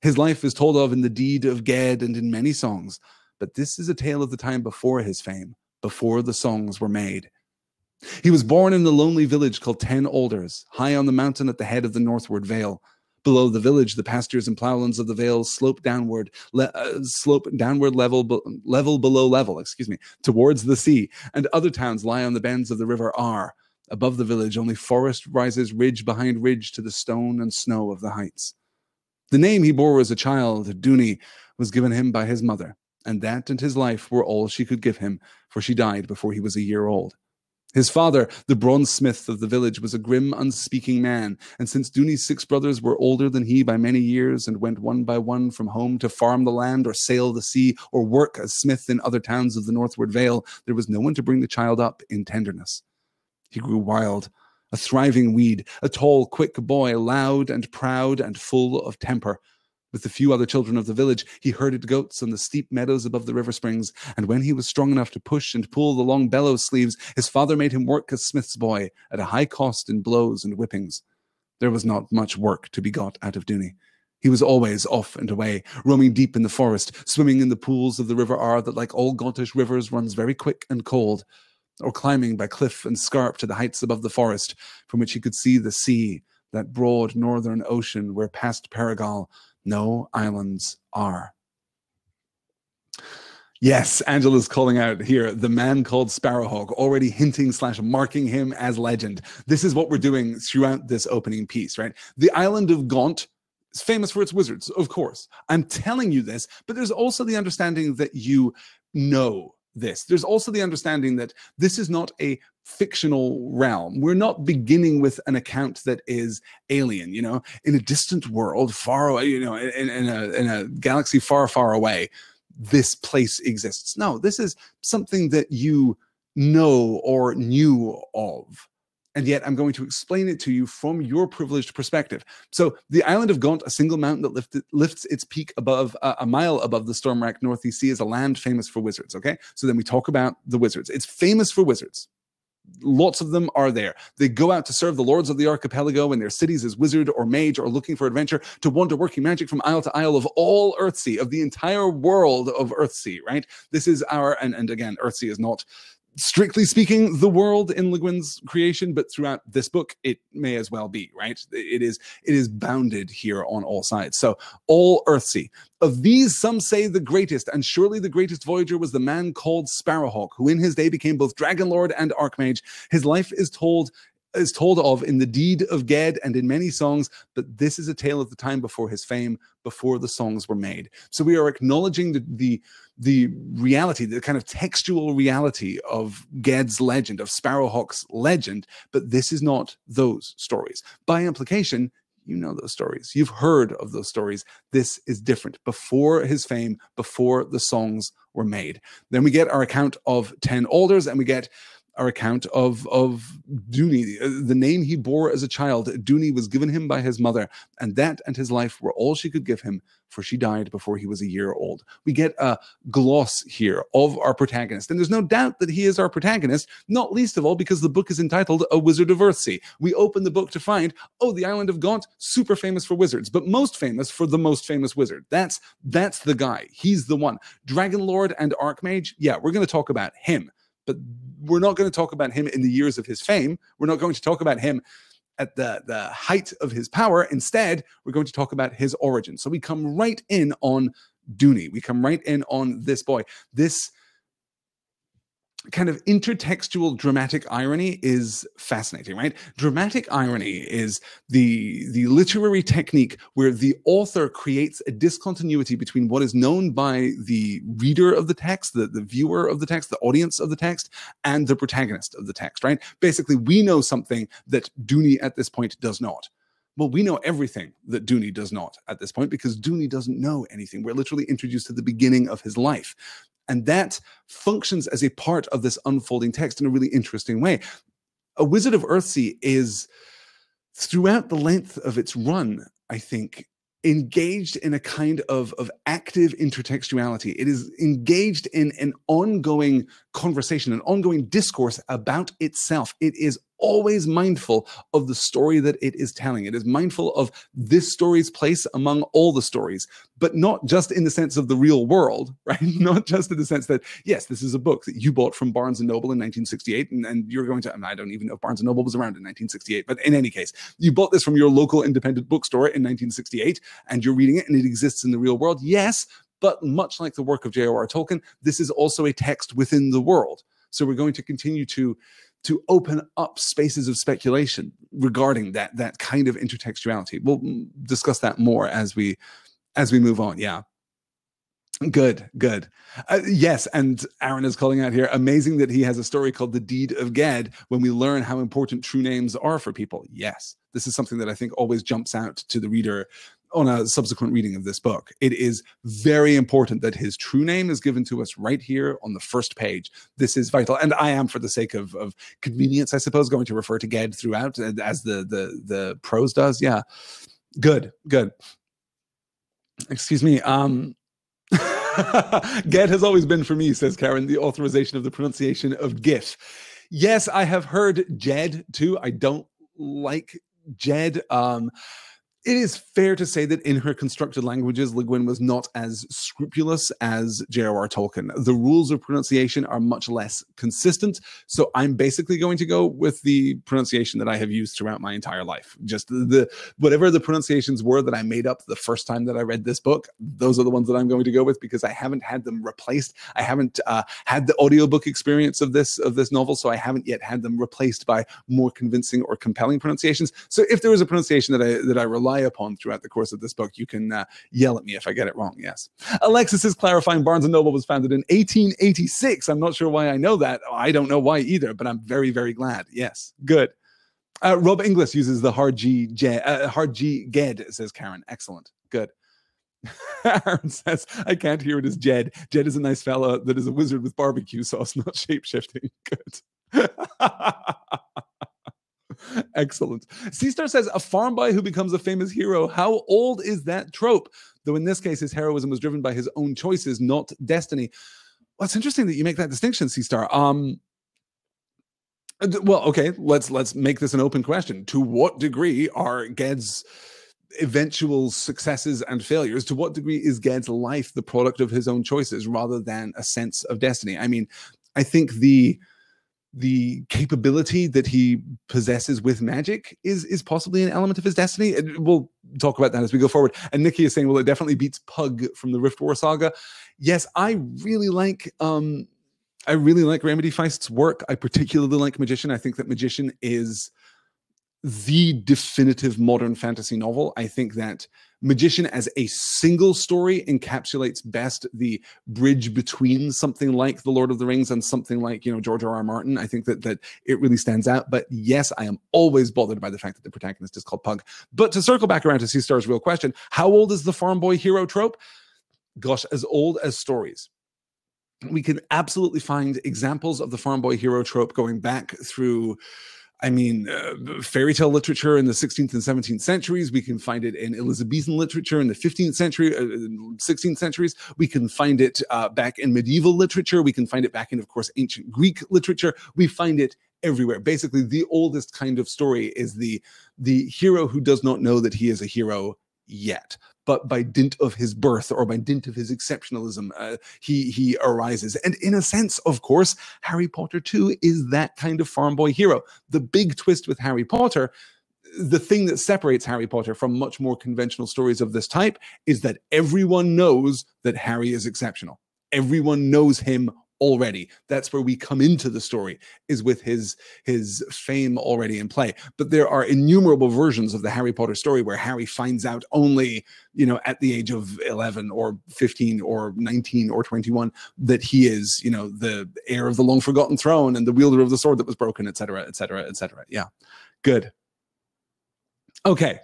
[SPEAKER 1] His life is told of in the Deed of Ged and in many songs, but this is a tale of the time before his fame, before the songs were made. He was born in the lonely village called 10 Alders, high on the mountain at the head of the northward vale. Below the village, the pastures and plowlands of the vale slope downward, level below level, towards the sea, and other towns lie on the bends of the river Ar. Above the village, only forest rises ridge behind ridge to the stone and snow of the heights. The name he bore as a child, Dooney, was given him by his mother, and that and his life were all she could give him, for she died before he was a year old. His father, the bronze smith of the village, was a grim, unspeaking man, and since Dooney's 6 brothers were older than he by many years and went one by one from home to farm the land or sail the sea or work as smith in other towns of the northward vale, there was no one to bring the child up in tenderness. He grew wild, a thriving weed, a tall, quick boy, loud and proud and full of temper. With the few other children of the village, he herded goats on the steep meadows above the river springs, and when he was strong enough to push and pull the long bellows sleeves, his father made him work as smith's boy at a high cost in blows and whippings. There was not much work to be got out of Dooney. He was always off and away, roaming deep in the forest, swimming in the pools of the river Ar that, like all Gontish rivers, runs very quick and cold, or climbing by cliff and scarp to the heights above the forest, from which he could see the sea, that broad northern ocean where past Perigal no islands are. Yes, Angela's calling out here, the man called Sparrowhawk, already hinting / marking him as legend. This is what we're doing throughout this opening piece, right? The island of Gaunt is famous for its wizards, of course. I'm telling you this, but there's also the understanding that you know this. There's also the understanding that this is not a fictional realm. We're not beginning with an account that is alien, in a distant world far away, in a galaxy far, far away. This place exists. No, this is something that you know or knew of. And yet I'm going to explain it to you from your privileged perspective. So the island of Gaunt, a single mountain that lifts its peak above a mile above the storm-racked Northeast Sea, is a land famous for wizards, okay? So then we talk about the wizards. It's famous for wizards. Lots of them are there. They go out to serve the lords of the archipelago in their cities as wizard or mage or looking for adventure, to wander working magic from isle to isle of all Earthsea, of the entire world of Earthsea, right? This is our, and again, Earthsea is not, strictly speaking, the world in Le Guin's creation, but throughout this book, it may as well be, right? It is bounded here on all sides. So all Earthsea. Of these, some say the greatest, and surely the greatest voyager was the man called Sparrowhawk, who in his day became both Dragon Lord and Archmage. His life is told of in the deed of Ged and in many songs, but this is a tale of the time before his fame, before the songs were made. So we are acknowledging the reality, the kind of textual reality of Ged's legend, of Sparrowhawk's legend, but this is not those stories. By implication, you know those stories. You've heard of those stories. This is different. Before his fame, before the songs were made. Then we get our account of 10 Alders, and we get our account of Dooney, the name he bore as a child. Dooney was given him by his mother, and that and his life were all she could give him, for she died before he was a year old. We get a gloss here of our protagonist, and there's no doubt that he is our protagonist, not least of all because the book is entitled A Wizard of Earthsea. We open the book to find, the island of Gaunt, super famous for wizards, but most famous for the most famous wizard. That's the guy. He's the one. Dragon Lord and Archmage, yeah, we're going to talk about him. But we're not going to talk about him in the years of his fame. We're not going to talk about him at the height of his power. Instead, we're going to talk about his origin. So we come right in on Dooney. We come right in on this boy. This kind of intertextual dramatic irony is fascinating, right? Dramatic irony is the literary technique where the author creates a discontinuity between what is known by the reader of the text, the viewer of the text, the audience of the text, and the protagonist of the text, right? Basically, we know something that Dooney at this point does not. Well, we know everything that Dooney does not at this point because Dooney doesn't know anything. We're literally introduced to the beginning of his life. And that functions as a part of this unfolding text in a really interesting way. A Wizard of Earthsea is, throughout the length of its run, I think, engaged in a kind of active intertextuality. It is engaged in an ongoing conversation, an ongoing discourse about itself. It is always mindful of the story that it is telling. It is mindful of this story's place among all the stories, but not just in the sense of the real world, right? Not just in the sense that, yes, this is a book that you bought from Barnes & Noble in 1968, and you're going to, I don't even know if Barnes & Noble was around in 1968, but in any case, you bought this from your local independent bookstore in 1968, and you're reading it, and it exists in the real world. Yes, but much like the work of J.R.R. Tolkien, this is also a text within the world. So we're going to continue to open up spaces of speculation regarding that kind of intertextuality. We'll discuss that more as we move on. Yeah. Good. Yes, and Aaron is calling out here, amazing that he has a story called The Deed of Ged when we learn how important true names are for people. Yes, this is something that I think always jumps out to the reader on a subsequent reading of this book. It is very important that his true name is given to us right here on the first page. This is vital. And I am, for the sake of convenience, I suppose, going to refer to Ged throughout as the prose does. Yeah. Good. Excuse me. Ged has always been for me, says Karen, the authorization of the pronunciation of GIF. Yes, I have heard Jed too. I don't like Jed. It is fair to say that in her constructed languages, Le Guin was not as scrupulous as J.R.R. Tolkien. The rules of pronunciation are much less consistent, so I'm basically going to go with the pronunciation that I have used throughout my entire life. Just whatever the pronunciations were that I made up the first time that I read this book, those are the ones that I'm going to go with because I haven't had them replaced. I haven't had the audiobook experience of this novel, so I haven't yet had them replaced by more convincing or compelling pronunciations. So if there is a pronunciation that I rely upon throughout the course of this book, you can yell at me if I get it wrong. Yes. Alexis is clarifying Barnes & Noble was founded in 1886. I'm not sure why I know that. I don't know why either, but I'm very, very glad. Yes. Good. Rob Inglis uses the hard G Ged, says Karen. Excellent. Good. Aaron says, I can't hear it as Jed. Jed is a nice fella that is a wizard with barbecue sauce, not shape-shifting. Good. Excellent. Seastar says, a farm boy who becomes a famous hero. How old is that trope? Though in this case, his heroism was driven by his own choices, not destiny. Well, it's interesting that you make that distinction, Seastar. Well, okay, let's make this an open question. To what degree are Ged's eventual successes and failures, to what degree is Ged's life the product of his own choices rather than a sense of destiny? I mean, I think the capability that he possesses with magic is possibly an element of his destiny. We'll talk about that as we go forward. And Nikki is saying, well, it definitely beats Pug from the Rift War saga. Yes, I really like Remedy Feist's work. I particularly like Magician. I think that Magician is the definitive modern fantasy novel. I think that Magician as a single story encapsulates best the bridge between something like The Lord of the Rings and something like, George R.R. Martin. I think that it really stands out. But yes, I am always bothered by the fact that the protagonist is called Pug. But to circle back around to Seastar's real question, how old is the farm boy hero trope? Gosh, as old as stories. We can absolutely find examples of the farm boy hero trope going back through fairy tale literature in the 16th and 17th centuries. We can find it in Elizabethan literature in the 15th century, 16th centuries. We can find it back in medieval literature. We can find it back in, of course, ancient Greek literature. We find it everywhere. Basically, the oldest kind of story is the hero who does not know that he is a hero yet. But by dint of his birth or by dint of his exceptionalism, he arises. And in a sense, of course, Harry Potter too is that kind of farm boy hero. The big twist with Harry Potter, the thing that separates Harry Potter from much more conventional stories of this type is that everyone knows that Harry is exceptional. Everyone knows him already. That's where we come into the story, is with his fame already in play. But there are innumerable versions of the Harry Potter story where Harry finds out only, at the age of 11 or 15 or 19 or 21 that he is, the heir of the long forgotten throne and the wielder of the sword that was broken, etc., etc., etc. Yeah, good. Okay.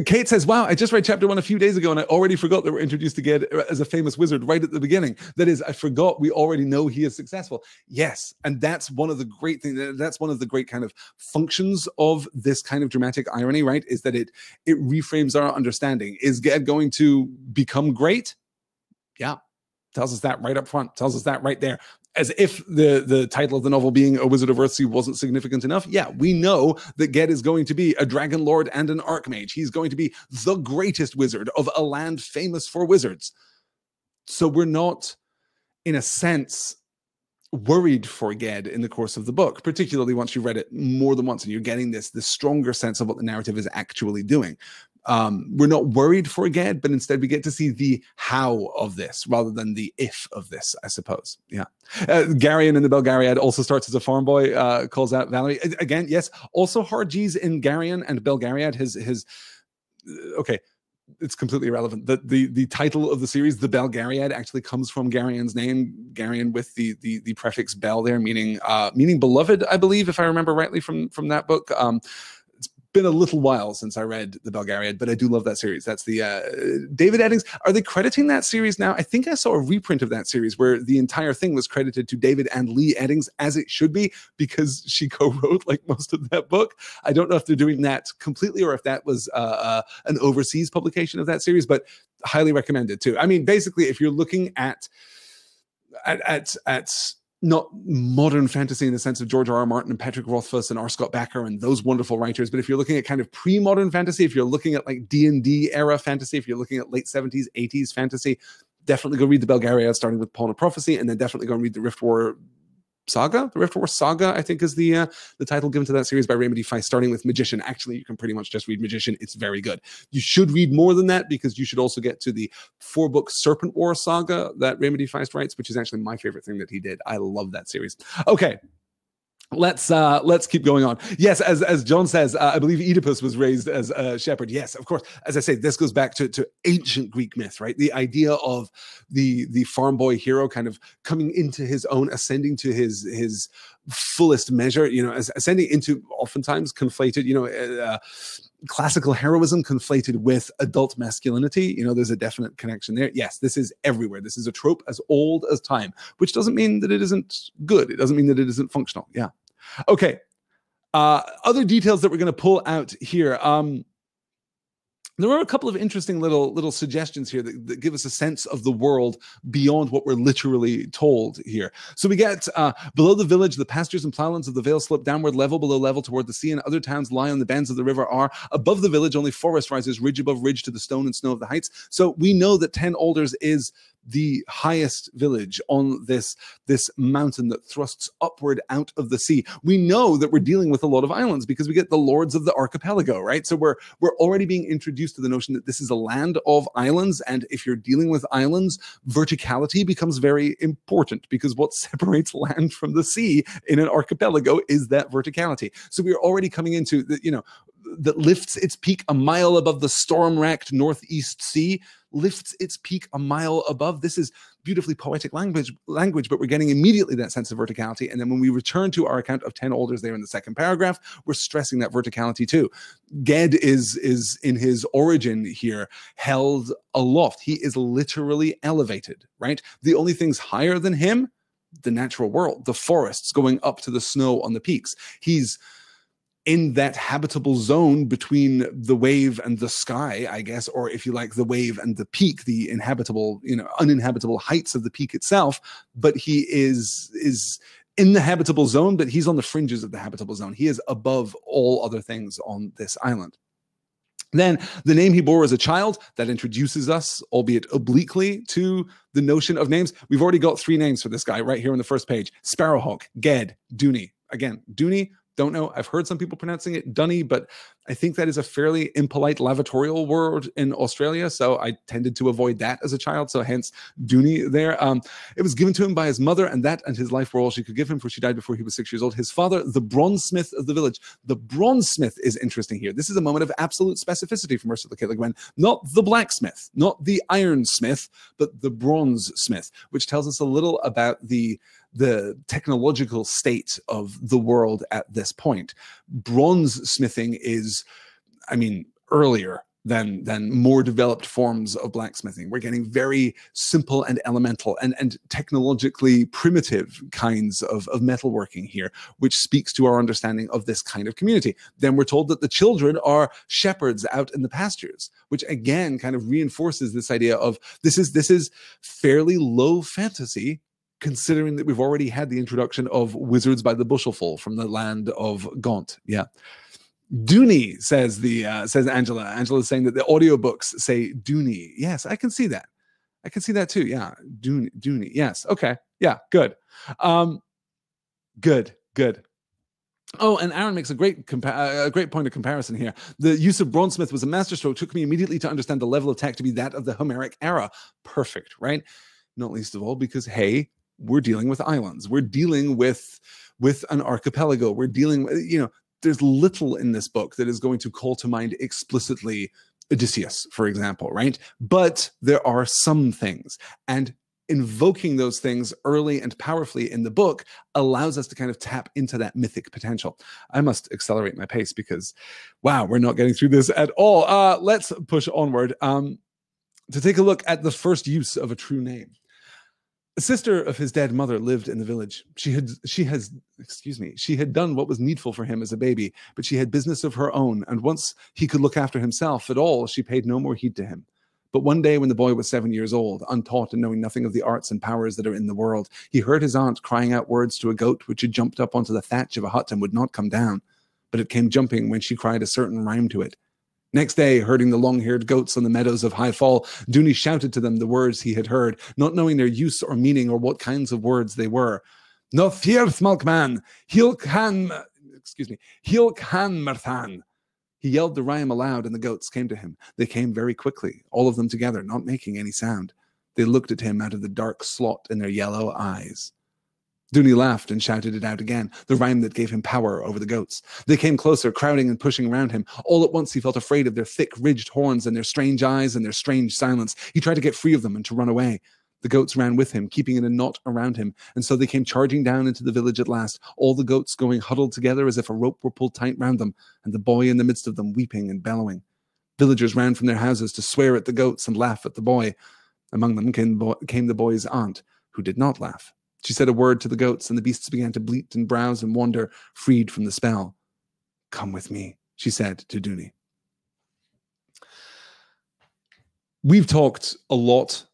[SPEAKER 1] Kate says, wow, I just read chapter 1 a few days ago and I already forgot that we're introduced to Ged as a famous wizard right at the beginning. That is, I forgot we already know he is successful. Yes, and that's one of the great things, that's one of the great kind of functions of this kind of dramatic irony, right? Is that it reframes our understanding. Is Ged going to become great? Yeah. Tells us that right up front, tells us that right there. as if the title of the novel being A Wizard of Earthsea wasn't significant enough, yeah, we know that Ged is going to be a dragon lord and an archmage. He's going to be the greatest wizard of a land famous for wizards. So we're not, in a sense, worried for Ged in the course of the book, particularly once you've read it more than once and you're getting this stronger sense of what the narrative is actually doing. We're not worried for Ged, but instead we get to see the how of this rather than the if of this, I suppose. Yeah. Garion in the Belgariad also starts as a farm boy, calls out Valerie. Again, yes, also hard G's in Garion and Belgariad. Okay, it's completely irrelevant. The title of the series, the Belgariad, actually comes from Garion's name, Garion with the prefix Bel there, meaning beloved, I believe, if I remember rightly from that book. Been a little while since I read the Belgariad, but I do love that series. That's the David Eddings. Are they crediting that series now? I think I saw a reprint of that series where the entire thing was credited to David and Lee Eddings, as it should be, because she co-wrote like most of that book. I don't know if they're doing that completely or if that was an overseas publication of that series, but highly recommended too. I mean, basically, if you're looking at not modern fantasy in the sense of George R.R. Martin and Patrick Rothfuss and R. Scott Bakker and those wonderful writers, but if you're looking at kind of pre-modern fantasy, if you're looking at like D&D era fantasy, if you're looking at late 70s, 80s fantasy, definitely go read the Belgariad, starting with Pawn of Prophecy, and then definitely go and read the Rift War Saga. The Rift War Saga, I think, is the title given to that series by Remedy Feist, starting with Magician. Actually, you can pretty much just read Magician. It's very good. You should read more than that because you should also get to the 4-book Serpent War Saga that Remedy Feist writes, which is actually my favorite thing that he did. I love that series. Okay. Let's keep going on. Yes, as John says, I believe Oedipus was raised as a shepherd. Yes, of course. As I say, this goes back to ancient Greek myth, right? The idea of the farm boy hero kind of coming into his own, ascending to his fullest measure, ascending into oftentimes conflated, classical heroism conflated with adult masculinity. There's a definite connection there. Yes, this is everywhere. This is a trope as old as time, which doesn't mean that it isn't good. It doesn't mean that it isn't functional. Yeah. Okay. Other details that we're going to pull out here. There are a couple of interesting little suggestions here that give us a sense of the world beyond what we're literally told here. So we get below the village, the pastures and plowlands of the vale slope downward level below level toward the sea, and other towns lie on the bends of the river are. Above the village, only forest rises ridge above ridge to the stone and snow of the heights. So we know that 10 Alders is the highest village on this mountain that thrusts upward out of the sea. We know that we're dealing with a lot of islands because we get the lords of the archipelago, right? So we're already being introduced to the notion that this is a land of islands, and if you're dealing with islands, verticality becomes very important because what separates land from the sea in an archipelago is that verticality. So we're already coming into that lifts its peak a mile above the storm-racked northeast sea, lifts its peak a mile above. This is beautifully poetic language, but we're getting immediately that sense of verticality. And then when we return to our account of 10 Alders there in the second paragraph, we're stressing that verticality too. Ged is in his origin here held aloft. He is literally elevated, right? The only things higher than him, the natural world, the forests going up to the snow on the peaks. He's in that habitable zone between the wave and the sky, I guess, or if you like, the wave and the peak, the inhabitable, uninhabitable heights of the peak itself. But he is in the habitable zone, but he's on the fringes of the habitable zone. He is above all other things on this island. Then the name he bore as a child, that introduces us, albeit obliquely, to the notion of names. We've already got 3 names for this guy right here on the first page. Sparrowhawk, Ged, Dooney. Again, Dooney, don't know. I've heard some people pronouncing it Dunny, but I think that is a fairly impolite lavatorial word in Australia, so I tended to avoid that as a child, so hence Dooney there. It was given to him by his mother, and that and his life were all she could give him, for she died before he was 6 years old. His father, the bronzesmith of the village. The bronzesmith is interesting here. This is a moment of absolute specificity from Ursula K Le Guin. Not the blacksmith, not the ironsmith, but the bronzesmith, which tells us a little about the technological state of the world at this point. Bronze smithing is, earlier than more developed forms of blacksmithing. We're getting very simple and elemental and technologically primitive kinds of metalworking here, which speaks to our understanding of this kind of community. Then we're told that the children are shepherds out in the pastures, which again kind of reinforces this idea of this is fairly low fantasy considering that we've already had the introduction of wizards by the bushelful from the land of Gaunt. Yeah. Dooney, says Angela. Angela's saying that the audiobooks say Dooney. Yes, I can see that. I can see that too. Yeah. Dooney. Yes. Okay. Yeah. Good. Good. Oh, and Aaron makes a great point of comparison here. The use of Bronzesmith was a masterstroke. Took me immediately to understand the level of tech to be that of the Homeric era. Perfect, right? Not least of all because, hey, we're dealing with islands. We're dealing with an archipelago. We're dealing with, there's little in this book that is going to call to mind explicitly Odysseus, for example, right? But there are some things. And invoking those things early and powerfully in the book allows us to kind of tap into that mythic potential. I must accelerate my pace because, wow, we're not getting through this at all. Let's push onward to take a look at the first use of a true name. A sister of his dead mother lived in the village. She had done what was needful for him as a baby, but she had business of her own, and once he could look after himself at all, she paid no more heed to him. But one day when the boy was 7 years old, untaught and knowing nothing of the arts and powers that are in the world, he heard his aunt crying out words to a goat which had jumped up onto the thatch of a hut and would not come down, but it came jumping when she cried a certain rhyme to it. Next day, herding the long-haired goats on the meadows of High Fall, Dooney shouted to them the words he had heard, not knowing their use or meaning or what kinds of words they were. No fear, Smalkman, He'll can Merthan. He yelled the rhyme aloud, and the goats came to him. They came very quickly, all of them together, not making any sound. They looked at him out of the dark slot in their yellow eyes. Dooney laughed and shouted it out again, the rhyme that gave him power over the goats. They came closer, crowding and pushing around him. All at once he felt afraid of their thick, ridged horns and their strange eyes and their strange silence. He tried to get free of them and to run away. The goats ran with him, keeping in a knot around him, and so they came charging down into the village at last, all the goats going huddled together as if a rope were pulled tight round them, and the boy in the midst of them weeping and bellowing. Villagers ran from their houses to swear at the goats and laugh at the boy. Among them came the boy's aunt, who did not laugh. She said a word to the goats, and the beasts began to bleat and browse and wander, freed from the spell. "Come with me," she said to Dooney. We've talked a lot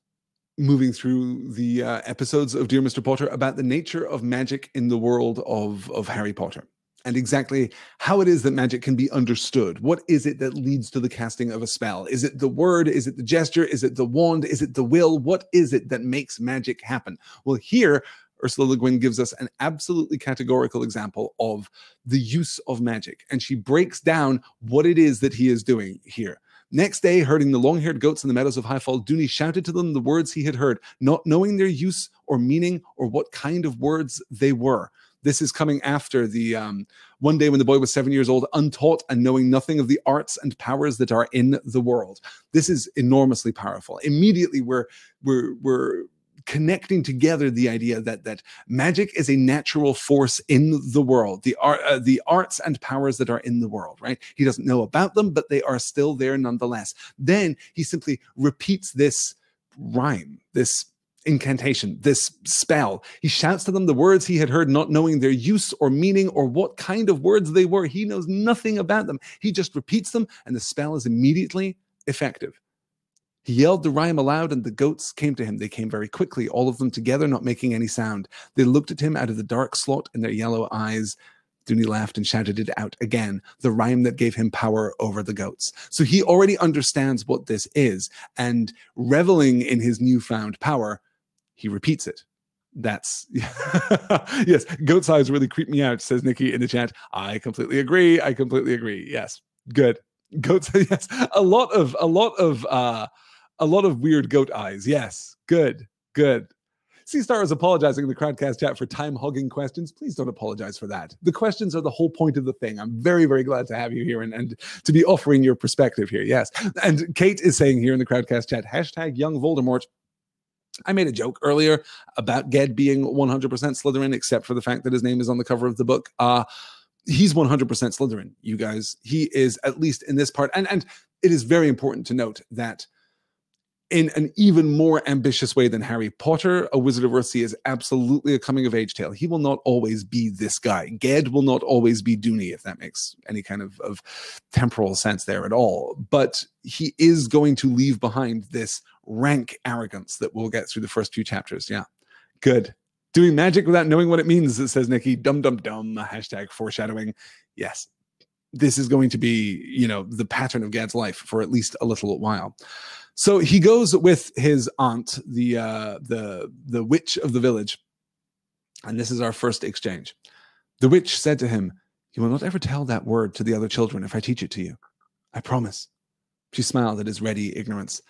[SPEAKER 1] moving through the episodes of Dear Mr. Potter about the nature of magic in the world of Harry Potter and exactly how it is that magic can be understood. What is it that leads to the casting of a spell? Is it the word? Is it the gesture? Is it the wand? Is it the will? What is it that makes magic happen? Well, here, Ursula Le Guin gives us an absolutely categorical example of the use of magic, and she breaks down what it is that he is doing here. Next day, herding the long-haired goats in the meadows of Highfall, Dooney shouted to them the words he had heard, not knowing their use or meaning or what kind of words they were. This is coming after the one day when the boy was 7 years old, untaught and knowing nothing of the arts and powers that are in the world. This is enormously powerful. Immediately, we're connecting together the idea that magic is a natural force in the world, the arts and powers that are in the world, right? He doesn't know about them, but they are still there nonetheless. Then he simply repeats this rhyme, this incantation, this spell. He shouts to them the words he had heard, not knowing their use or meaning or what kind of words they were. He knows nothing about them. He just repeats them, and the spell is immediately effective. He yelled the rhyme aloud, and the goats came to him. They came very quickly, all of them together, not making any sound. They looked at him out of the dark slot in their yellow eyes. Dooney laughed and shouted it out again, the rhyme that gave him power over the goats. So he already understands what this is, and reveling in his newfound power, he repeats it. That's yes. Goat's eyes really creep me out, says Nikki in the chat. I completely agree. Yes, good. Goat's yes. A lot of weird goat eyes. Yes, good. C-Star is apologizing in the Crowdcast chat for time-hogging questions. Please don't apologize for that. The questions are the whole point of the thing. I'm very, very glad to have you here and to be offering your perspective here. Yes. And Kate is saying here in the Crowdcast chat, #young Voldemort. I made a joke earlier about Ged being 100% Slytherin, except for the fact that his name is on the cover of the book. He's 100% Slytherin, you guys. He is, at least in this part. And it is very important to note that in an even more ambitious way than Harry Potter, A Wizard of Earthsea is absolutely a coming-of-age tale. He will not always be this guy. Ged will not always be Dooney, if that makes any kind of temporal sense there at all. But he is going to leave behind this rank arrogance that we'll get through the first few chapters. Yeah, good. Doing magic without knowing what it means, says Nikki. Dum dum dum. Hashtag foreshadowing. Yes, this is going to be, the pattern of Gad's life for at least a little while. So he goes with his aunt, the witch of the village, and this is our first exchange. The witch said to him, "You will not ever tell that word to the other children if I teach it to you. I promise." She smiled at his ready ignorance.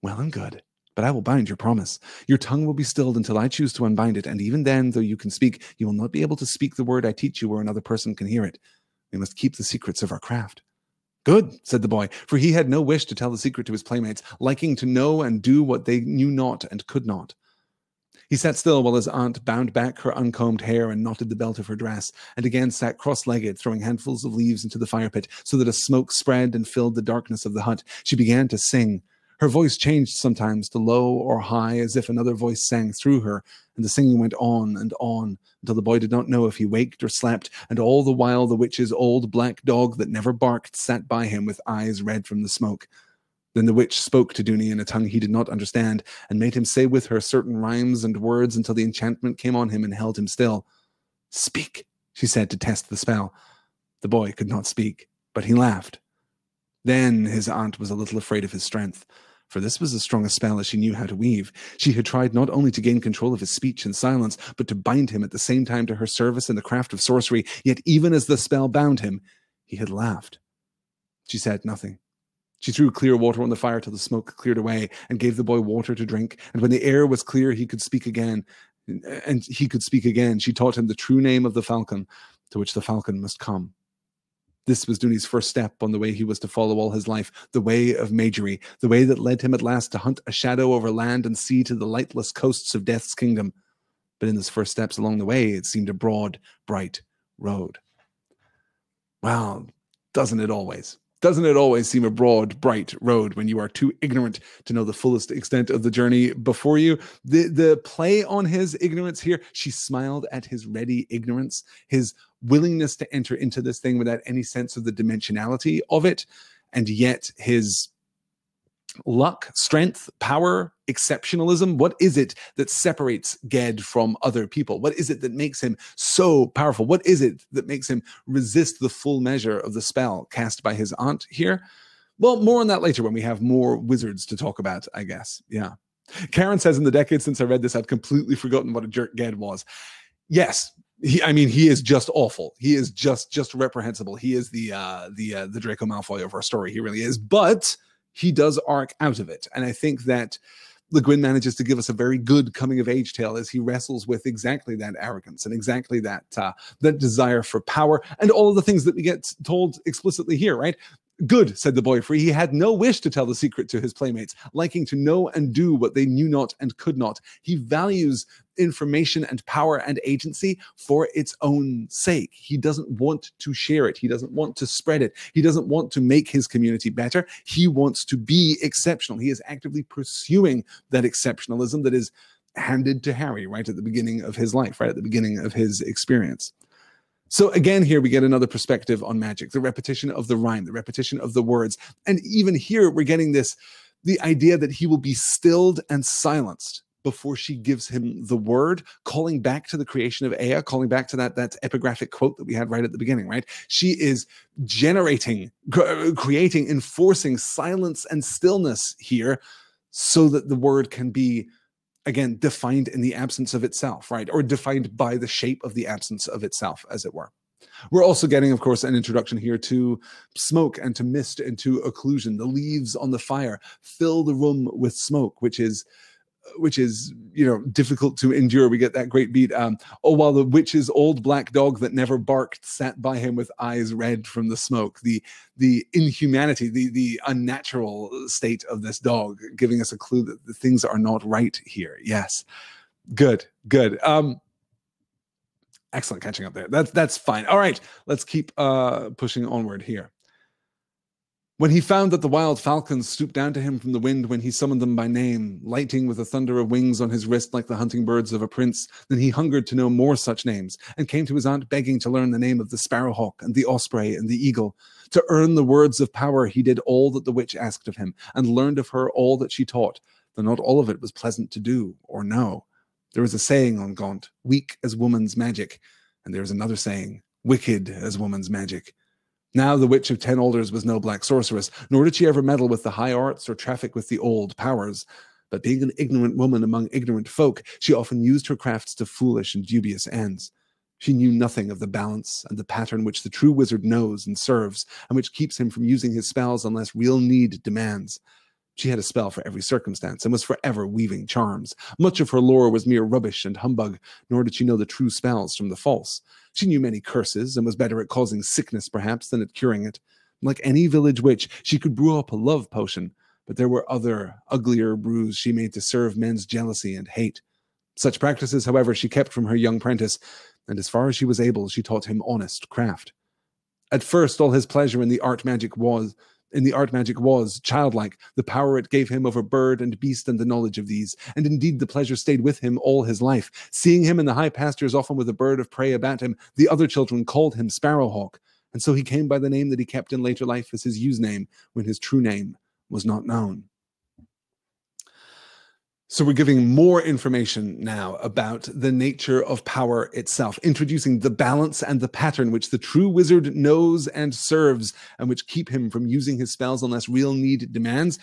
[SPEAKER 1] "Well and good, but I will bind your promise. Your tongue will be stilled until I choose to unbind it, and even then, though you can speak, you will not be able to speak the word I teach you where another person can hear it. We must keep the secrets of our craft." "Good," said the boy, for he had no wish to tell the secret to his playmates, liking to know and do what they knew not and could not. He sat still while his aunt bound back her uncombed hair and knotted the belt of her dress, and again sat cross-legged, throwing handfuls of leaves into the fire pit, so that a smoke spread and filled the darkness of the hut. She began to sing. Her voice changed sometimes to low or high, as if another voice sang through her, and the singing went on, until the boy did not know if he waked or slept, and all the while the witch's old black dog that never barked sat by him with eyes red from the smoke. Then the witch spoke to Dooney in a tongue he did not understand, and made him say with her certain rhymes and words until the enchantment came on him and held him still. "Speak," she said to test the spell. The boy could not speak, but he laughed. Then his aunt was a little afraid of his strength, for this was as strong a spell as she knew how to weave. She had tried not only to gain control of his speech and silence, but to bind him at the same time to her service in the craft of sorcery, yet even as the spell bound him, he had laughed. She said nothing. She threw clear water on the fire till the smoke cleared away, and gave the boy water to drink. And when the air was clear, he could speak again. She taught him the true name of the falcon, to which the falcon must come. This was Dooney's first step on the way he was to follow all his life, the way of magery, the way that led him at last to hunt a shadow over land and sea to the lightless coasts of Death's kingdom. But in his first steps along the way, it seemed a broad, bright road. Well, doesn't it always? Doesn't it always seem a broad, bright road when you are too ignorant to know the fullest extent of the journey before you? The play on his ignorance here, she smiled at his ready ignorance, his willingness to enter into this thing without any sense of the dimensionality of it, and yet his luck, strength, power, exceptionalism. What is it that separates Ged from other people? What is it that makes him so powerful? What is it that makes him resist the full measure of the spell cast by his aunt here? Well, more on that later when we have more wizards to talk about, I guess. Yeah. Karen says, in the decades since I read this, I'd completely forgotten what a jerk Ged was. Yes. He is just awful. He is just reprehensible. He is the Draco Malfoy of our story. He really is. But he does arc out of it. And I think that Le Guin manages to give us a very good coming-of-age tale as he wrestles with exactly that arrogance and exactly that desire for power and all of the things that we get told explicitly here, right? "Good," said the boy, for he had no wish to tell the secret to his playmates, liking to know and do what they knew not and could not. He values information and power and agency for its own sake. He doesn't want to share it. He doesn't want to spread it. He doesn't want to make his community better. He wants to be exceptional. He is actively pursuing that exceptionalism that is handed to Harry right at the beginning of his life, right at the beginning of his experience. So again, here we get another perspective on magic, the repetition of the rhyme, the repetition of the words. And even here, we're getting the idea that he will be stilled and silenced before she gives him the word, calling back to the creation of Ea, calling back to that epigraphic quote that we had right at the beginning, right? She is creating, enforcing silence and stillness here so that the word can be, again, defined in the absence of itself, right? Or defined by the shape of the absence of itself, as it were. We're also getting, of course, an introduction here to smoke and to mist and to occlusion. The leaves on the fire fill the room with smoke, which is difficult to endure. We get that great beat. While the witch's old black dog that never barked sat by him with eyes red from the smoke. The inhumanity, the unnatural state of this dog, giving us a clue that the things are not right here. Yes. Good. Excellent catching up there. That's fine. All right. Let's keep pushing onward here. When he found that the wild falcons stooped down to him from the wind when he summoned them by name, lighting with the thunder of wings on his wrist like the hunting birds of a prince, then he hungered to know more such names, and came to his aunt begging to learn the name of the sparrowhawk and the osprey and the eagle. To earn the words of power, he did all that the witch asked of him, and learned of her all that she taught, though not all of it was pleasant to do or know. There is a saying on Gaunt, weak as woman's magic, and there is another saying, wicked as woman's magic. Now the Witch of 10 Alders was no black sorceress, nor did she ever meddle with the high arts or traffic with the old powers. But being an ignorant woman among ignorant folk, she often used her crafts to foolish and dubious ends. She knew nothing of the balance and the pattern which the true wizard knows and serves, and which keeps him from using his spells unless real need demands. She had a spell for every circumstance, and was forever weaving charms. Much of her lore was mere rubbish and humbug, nor did she know the true spells from the false. She knew many curses, and was better at causing sickness, perhaps, than at curing it. Like any village witch, she could brew up a love potion, but there were other, uglier brews she made to serve men's jealousy and hate. Such practices, however, she kept from her young prentice, and as far as she was able, she taught him honest craft. At first, all his pleasure in the art magic was childlike, the power it gave him over bird and beast and the knowledge of these. And indeed the pleasure stayed with him all his life. Seeing him in the high pastures, often with a bird of prey about him, the other children called him Sparrowhawk. And so he came by the name that he kept in later life as his use name, when his true name was not known. So we're giving more information now about the nature of power itself, introducing the balance and the pattern which the true wizard knows and serves, and which keep him from using his spells unless real need demands,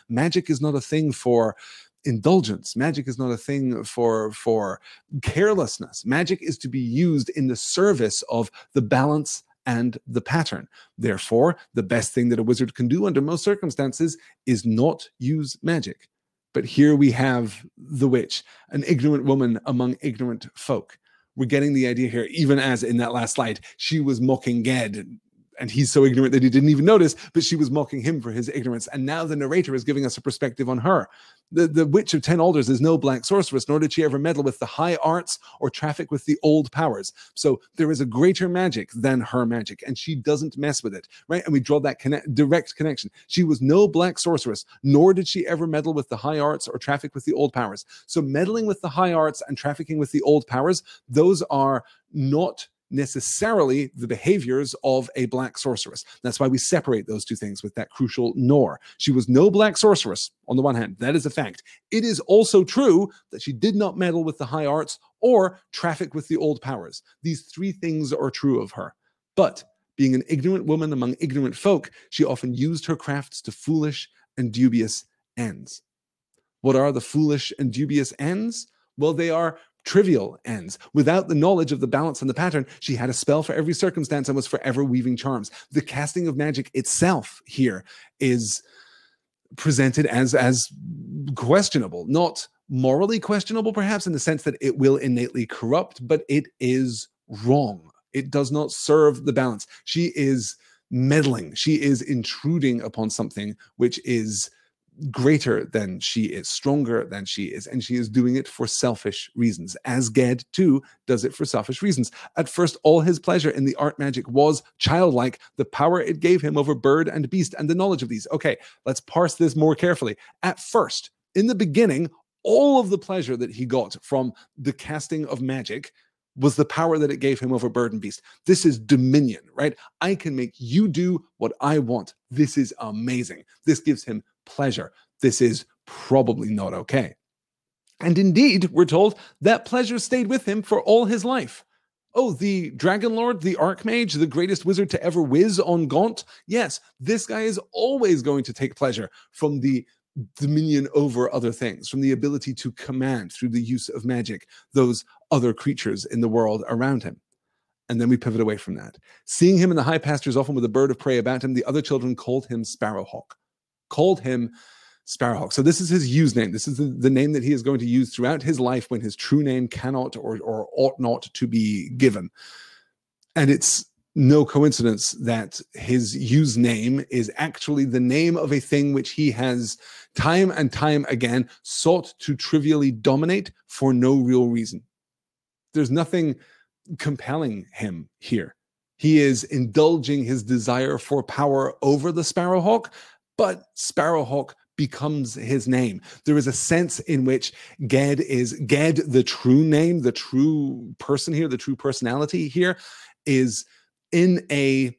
[SPEAKER 1] Magic is not a thing for indulgence. Magic is not a thing for carelessness. Magic is to be used in the service of the balance and the pattern. Therefore, the best thing that a wizard can do under most circumstances is not use magic. But here we have the witch, an ignorant woman among ignorant folk. We're getting the idea here, even as in that last slide, she was mocking Ged, and he's so ignorant that he didn't even notice, but she was mocking him for his ignorance. And now the narrator is giving us a perspective on her. The Witch of 10 Alders is no black sorceress, nor did she ever meddle with the high arts or traffic with the old powers. So there is a greater magic than her magic, and she doesn't mess with it, right? And we draw that direct connection. She was no black sorceress, nor did she ever meddle with the high arts or traffic with the old powers. So meddling with the high arts and trafficking with the old powers, those are not necessarily the behaviors of a black sorceress. That's why we separate those two things with that crucial nor. She was no black sorceress, on the one hand. That is a fact. It is also true that she did not meddle with the high arts or traffic with the old powers. These three things are true of her. But being an ignorant woman among ignorant folk, she often used her crafts to foolish and dubious ends. What are the foolish and dubious ends? Well, they are trivial ends. Without the knowledge of the balance and the pattern, she had a spell for every circumstance and was forever weaving charms. The casting of magic itself here is presented as questionable, not morally questionable, perhaps, in the sense that it will innately corrupt, but it is wrong. It does not serve the balance. She is meddling. She is intruding upon something which is greater than she is, stronger than she is, and she is doing it for selfish reasons, as Ged too does it for selfish reasons. At first, all his pleasure in the art magic was childlike, the power it gave him over bird and beast and the knowledge of these. Okay, let's parse this more carefully. At first, in the beginning, all of the pleasure that he got from the casting of magic was the power that it gave him over bird and beast. This is dominion, right? I can make you do what I want. This is amazing. This gives him pleasure. This is probably not okay. And indeed, we're told that pleasure stayed with him for all his life. Oh, the Dragon Lord, the Archmage, the greatest wizard to ever whiz on Gaunt? Yes, this guy is always going to take pleasure from the dominion over other things, from the ability to command through the use of magic those other creatures in the world around him. And then we pivot away from that. Seeing him in the high pastures, often with a bird of prey about him, the other children called him Sparrowhawk. So this is his use name. This is the name that he is going to use throughout his life when his true name cannot or ought not to be given. And it's no coincidence that his use name is actually the name of a thing which he has time and time again sought to trivially dominate for no real reason. There's nothing compelling him here. He is indulging his desire for power over the Sparrowhawk, but Sparrowhawk becomes his name. There is a sense in which Ged, the true name, the true person here, the true personality here, is in a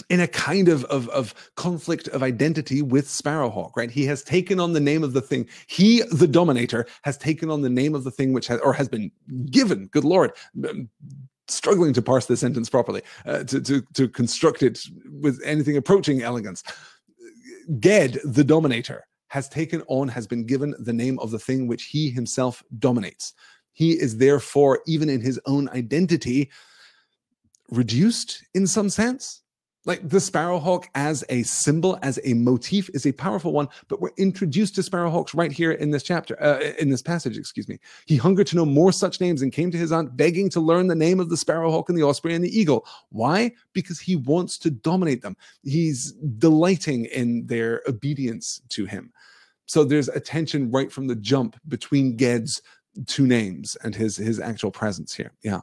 [SPEAKER 1] in a kind of conflict of identity with Sparrowhawk, right? He has taken on the name of the thing. He, the Dominator, has taken on the name of the thing which has been given, good Lord, struggling to parse this sentence properly, to construct it with anything approaching elegance. Ged, the Dominator, has been given the name of the thing which he himself dominates. He is therefore, even in his own identity, reduced in some sense. Like the Sparrowhawk as a symbol, as a motif, is a powerful one, but we're introduced to Sparrowhawks right here in this chapter, in this passage, excuse me. He hungered to know more such names and came to his aunt begging to learn the name of the Sparrowhawk and the Osprey and the Eagle. Why? Because he wants to dominate them. He's delighting in their obedience to him. So there's a tension right from the jump between Ged's two names and his actual presence here. Yeah.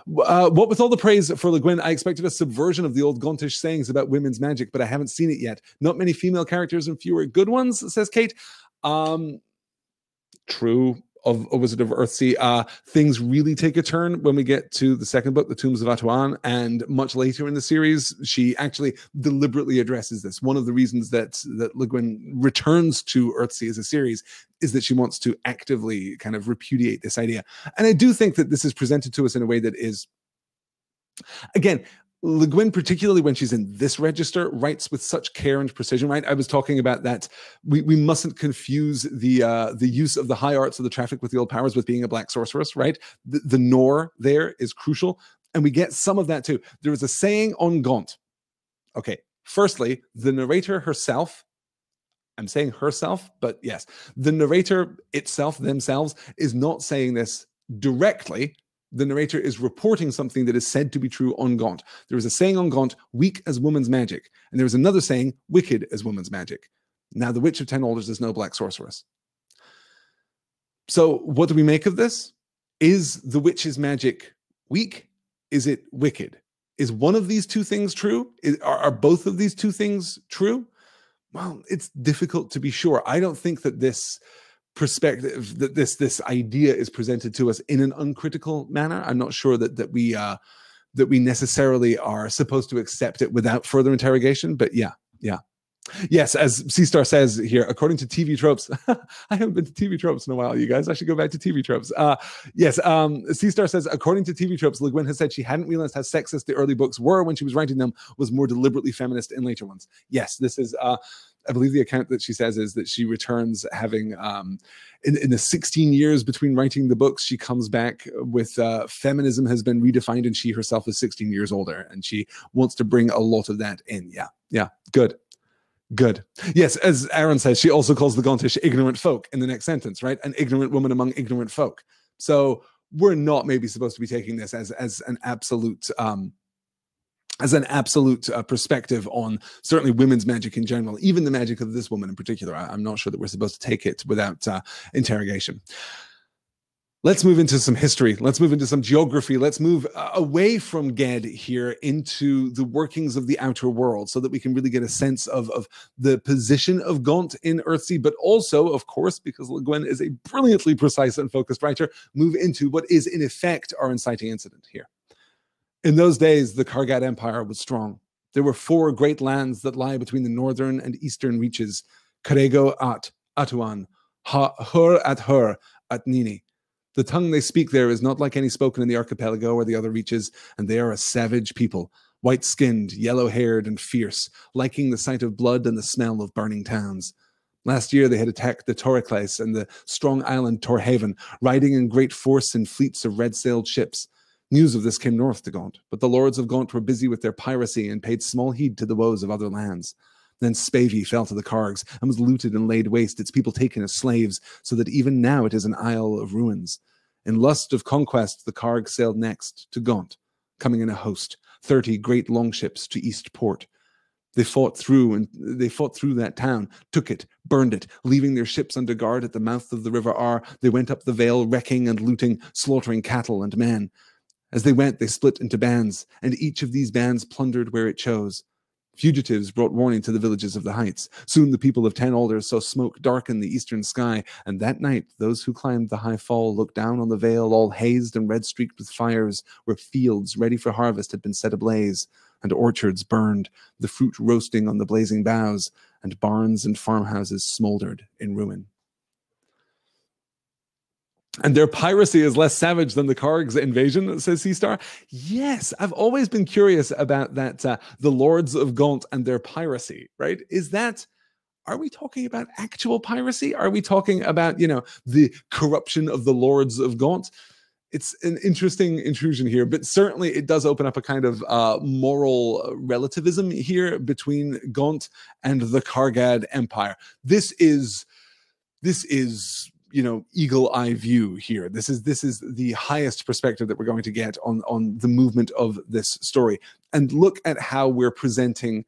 [SPEAKER 1] What with all the praise for Le Guin, I expected a subversion of the old Gontish sayings about women's magic, but I haven't seen it yet. Not many female characters and fewer good ones, says Kate. True. Of A Wizard of Earthsea, things really take a turn when we get to the second book, The Tombs of Atuan, and much later in the series, she actually deliberately addresses this. One of the reasons that Le Guin returns to Earthsea as a series is that she wants to actively kind of repudiate this idea. And I do think that this is presented to us in a way that is, again, Le Guin, particularly when she's in this register, writes with such care and precision, right? I was talking about that. We mustn't confuse the use of the high arts of the traffic with the old powers with being a black sorceress, right? The Nor there is crucial. And we get some of that too. There is a saying on Gaunt. Okay, firstly, the narrator herself, I'm saying herself, but yes, the narrator itself, themselves, is not saying this directly. The narrator is reporting something that is said to be true on Gaunt. There is a saying on Gaunt, weak as woman's magic. And there is another saying, wicked as woman's magic. Now, the Witch of 10 Alders is no black sorceress. So what do we make of this? Is the witch's magic weak? Is it wicked? Is one of these two things true? Are both of these two things true? Well, it's difficult to be sure. I don't think that this perspective, that this idea is presented to us in an uncritical manner. I'm not sure that we necessarily are supposed to accept it without further interrogation. But yeah. Yes, as C-Star says here, according to TV tropes, I haven't been to TV tropes in a while, you guys. I should go back to TV tropes. Yes, C-Star says, according to TV tropes, Le Guin has said she hadn't realized how sexist the early books were when she was writing them, was more deliberately feminist in later ones. Yes, this is, I believe the account that she says is that she returns having, in the 16 years between writing the books, she comes back with feminism has been redefined and she herself is 16 years older and she wants to bring a lot of that in. Yeah, good. Yes, as Aaron says, she also calls the Gontish ignorant folk in the next sentence, right? An ignorant woman among ignorant folk. So we're not maybe supposed to be taking this as an absolute perspective on certainly women's magic in general, even the magic of this woman in particular. I'm not sure that we're supposed to take it without interrogation. Let's move into some history. Let's move into some geography. Let's move away from Ged here into the workings of the outer world so that we can really get a sense of the position of Gaunt in Earthsea, but also, of course, because Le Guin is a brilliantly precise and focused writer, move into what is in effect our inciting incident here. In those days, the Kargat Empire was strong. There were 4 great lands that lie between the northern and eastern reaches, Karego at Atuan, Hur at Nini. The tongue they speak there is not like any spoken in the archipelago or the other reaches, and they are a savage people, white-skinned, yellow-haired, and fierce, liking the sight of blood and the smell of burning towns. Last year they had attacked the Torreclais and the strong island Torhaven, riding in great force in fleets of red-sailed ships. News of this came north to Gaunt, but the lords of Gaunt were busy with their piracy and paid small heed to the woes of other lands. Then Spavey fell to the Kargs and was looted and laid waste, its people taken as slaves, so that even now it is an isle of ruins. In lust of conquest, the Karg sailed next to Gaunt, coming in a host, 30 great longships to East Port. They fought through that town, took it, burned it, leaving their ships under guard at the mouth of the River Ar. They went up the vale, wrecking and looting, slaughtering cattle and men. As they went, they split into bands, and each of these bands plundered where it chose. Fugitives brought warning to the villages of the heights. Soon the people of 10 Alders saw smoke darken the eastern sky, and that night those who climbed the high fall looked down on the vale all hazed and red-streaked with fires, where fields ready for harvest had been set ablaze. and orchards burned, the fruit roasting on the blazing boughs, and barns and farmhouses smoldered in ruin. And their piracy is less savage than the Karg's invasion, says Seastar. Yes, I've always been curious about that, the Lords of Gaunt and their piracy, right? Are we talking about actual piracy? Are we talking about, the corruption of the Lords of Gaunt? It's an interesting intrusion here, but certainly it does open up a kind of moral relativism here between Gaunt and the Kargad Empire. This is eagle eye view here. This is the highest perspective that we're going to get on the movement of this story. And look at how we're presenting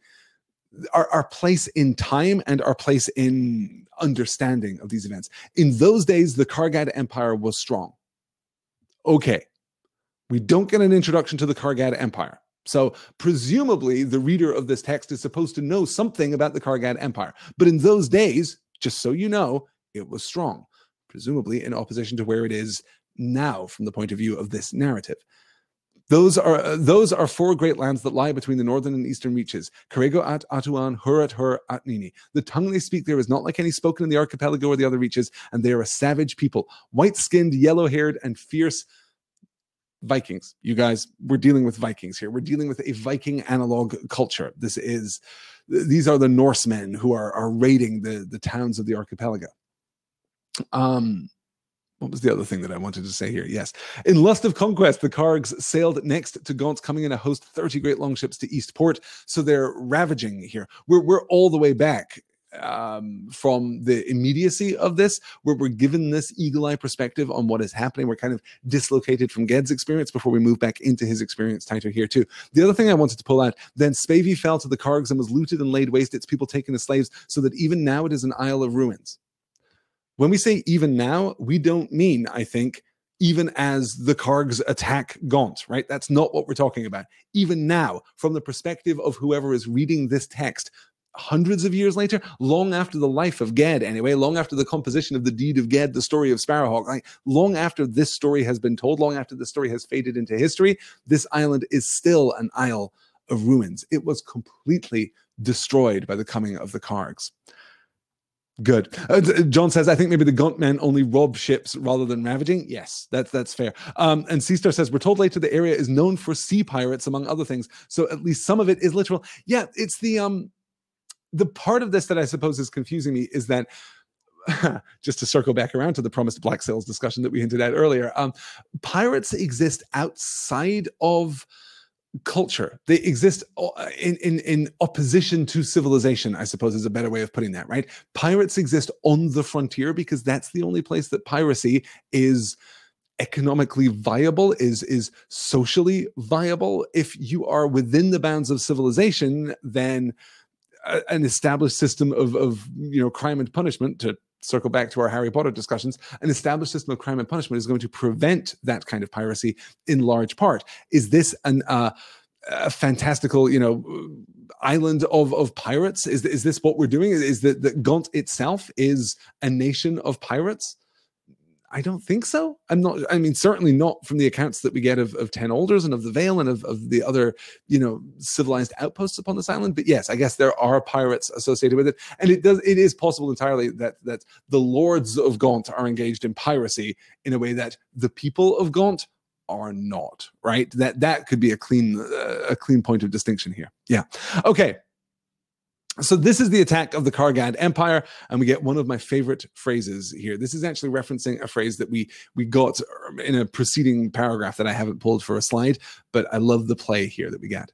[SPEAKER 1] our place in time and our place in understanding of these events. In those days, the Kargad Empire was strong. Okay, we don't get an introduction to the Kargad Empire. So presumably the reader of this text is supposed to know something about the Kargad Empire. But in those days, just so you know, it was strong, presumably in opposition to where it is now from the point of view of this narrative. Those are four great lands that lie between the northern and eastern reaches. Karego at Atuan, Hur at Hur at Nini. The tongue they speak there is not like any spoken in the archipelago or the other reaches, and they are a savage people, white-skinned, yellow-haired, and fierce Vikings. You guys, we're dealing with Vikings here. We're dealing with a Viking analog culture. These are the Norsemen who are raiding the towns of the archipelago. What was the other thing that I wanted to say here? Yes. In Lust of Conquest, the Kargs sailed next to Gaunt, coming in a host 30 great longships to Eastport. So they're ravaging here. We're all the way back from the immediacy of this, where we're given this eagle-eye perspective on what is happening. We're kind of dislocated from Ged's experience before we move back into his experience tighter here too. The other thing I wanted to pull out, then Spavey fell to the Kargs and was looted and laid waste, its people taken as slaves, so that even now it is an isle of ruins. When we say even now, we don't mean, I think, even as the Kargs attack Gaunt, right? That's not what we're talking about. Even now, from the perspective of whoever is reading this text, hundreds of years later, long after the life of Ged anyway, long after the composition of the Deed of Ged, the story of Sparrowhawk, like long after this story has been told, long after the story has faded into history, this island is still an isle of ruins. It was completely destroyed by the coming of the Kargs. Good. John says, I think maybe the Gaunt men only rob ships rather than ravaging. Yes, that's fair. And Seastar says, we're told later the area is known for sea pirates, among other things. So at least some of it is literal. Yeah, it's the part of this that I suppose is confusing me is that, just to circle back around to the promised black sails discussion that we hinted at earlier, pirates exist outside of culture. They exist in opposition to civilization, I suppose is a better way of putting that, right? Pirates exist on the frontier because that's the only place that piracy is economically viable, is socially viable. If you are within the bounds of civilization, then an established system of crime and punishment, to circle back to our Harry Potter discussions, an established system of crime and punishment is going to prevent that kind of piracy in large part. Is this a fantastical, island of pirates? Is this what we're doing? Is that Gaunt itself is a nation of pirates? I don't think so. Certainly not from the accounts that we get of Ten Alders and of the Vale and of the other, civilized outposts upon this island. But yes, I guess there are pirates associated with it. And it is possible entirely that the Lords of Gaunt are engaged in piracy in a way that the people of Gaunt are not, right? That could be a clean point of distinction here. Yeah. Okay. So this is the attack of the Kargad Empire, and we get one of my favorite phrases here. This is actually referencing a phrase that we got in a preceding paragraph that I haven't pulled for a slide, but I love the play here that we get.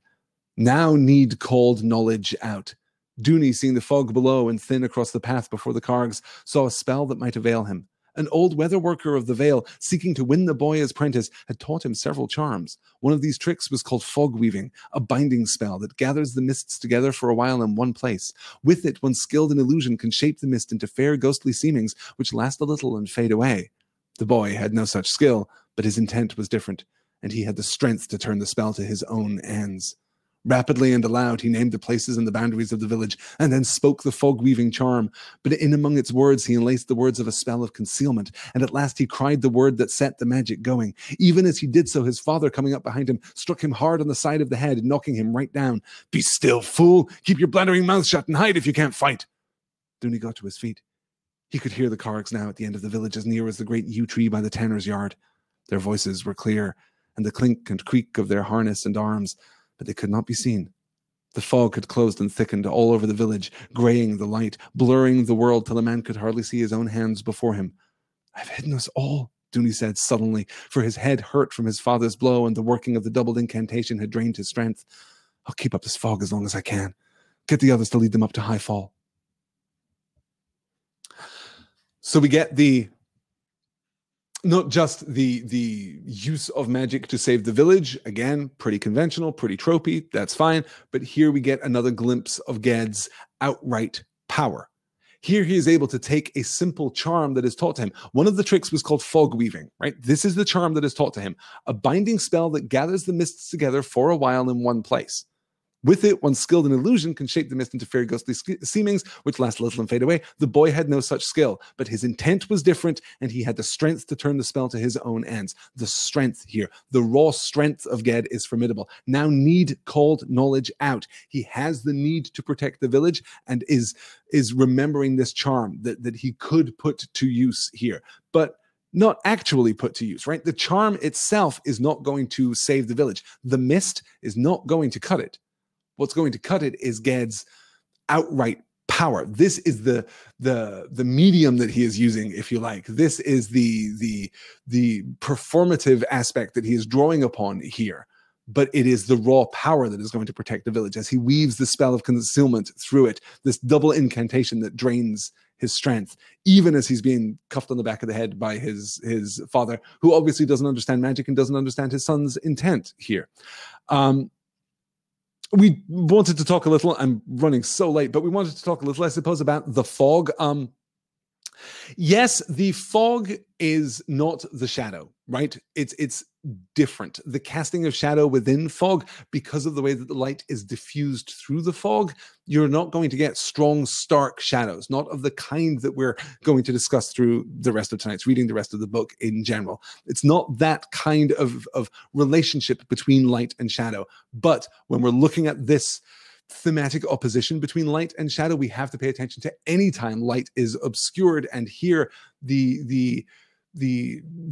[SPEAKER 1] Now need called knowledge out. Dooney, seeing the fog below and thin across the path before the Kargs, saw a spell that might avail him. An old weather worker of the Vale, seeking to win the boy as prentice, had taught him several charms. One of these tricks was called fog weaving, a binding spell that gathers the mists together for a while in one place. With it, one skilled in illusion can shape the mist into fair ghostly seemings, which last a little and fade away. The boy had no such skill, but his intent was different, and he had the strength to turn the spell to his own ends. Rapidly and aloud, he named the places and the boundaries of the village, and then spoke the fog-weaving charm. But in among its words, he enlaced the words of a spell of concealment, and at last he cried the word that set the magic going. Even as he did so, his father, coming up behind him, struck him hard on the side of the head, knocking him right down. "Be still, fool! Keep your blathering mouth shut and hide if you can't fight!" Dooney got to his feet. He could hear the Carricks now at the end of the village, as near as the great yew tree by the tanner's yard. Their voices were clear, and the clink and creak of their harness and arms, but they could not be seen. The fog had closed and thickened all over the village, graying the light, blurring the world till a man could hardly see his own hands before him. "I've hidden us all," Dooney said sullenly, for his head hurt from his father's blow and the working of the doubled incantation had drained his strength. "I'll keep up this fog as long as I can. Get the others to lead them up to High Fall." So we get not just the use of magic to save the village, again, pretty conventional, pretty tropey, that's fine, but here we get another glimpse of Ged's outright power. Here he is able to take a simple charm that is taught to him. One of the tricks was called fog weaving, right? This is the charm that is taught to him, a binding spell that gathers the mists together for a while in one place. With it, one skilled in illusion can shape the mist into fairy ghostly seemings, which last a little and fade away. The boy had no such skill, but his intent was different, and he had the strength to turn the spell to his own ends. The strength here, the raw strength of Ged is formidable. Now need called knowledge out. He has the need to protect the village and is remembering this charm that he could put to use here. But not actually put to use, right? The charm itself is not going to save the village. The mist is not going to cut it. What's going to cut it is Ged's outright power. This is the medium that he is using, if you like. This is the performative aspect that he is drawing upon here. But it is the raw power that is going to protect the village as he weaves the spell of concealment through it, this double incantation that drains his strength, even as he's being cuffed on the back of the head by his father, who obviously doesn't understand magic and doesn't understand his son's intent here. We wanted to talk a little, I'm running so late, but we wanted to talk a little, I suppose, about the fog. Yes, the fog is not the shadow, right? It's different. The casting of shadow within fog, because of the way that the light is diffused through the fog, you're not going to get strong, stark shadows, not of the kind that we're going to discuss through the rest of tonight's reading, the rest of the book in general. It's not that kind of relationship between light and shadow. But when we're looking at this thematic opposition between light and shadow, we have to pay attention to any time light is obscured, and here the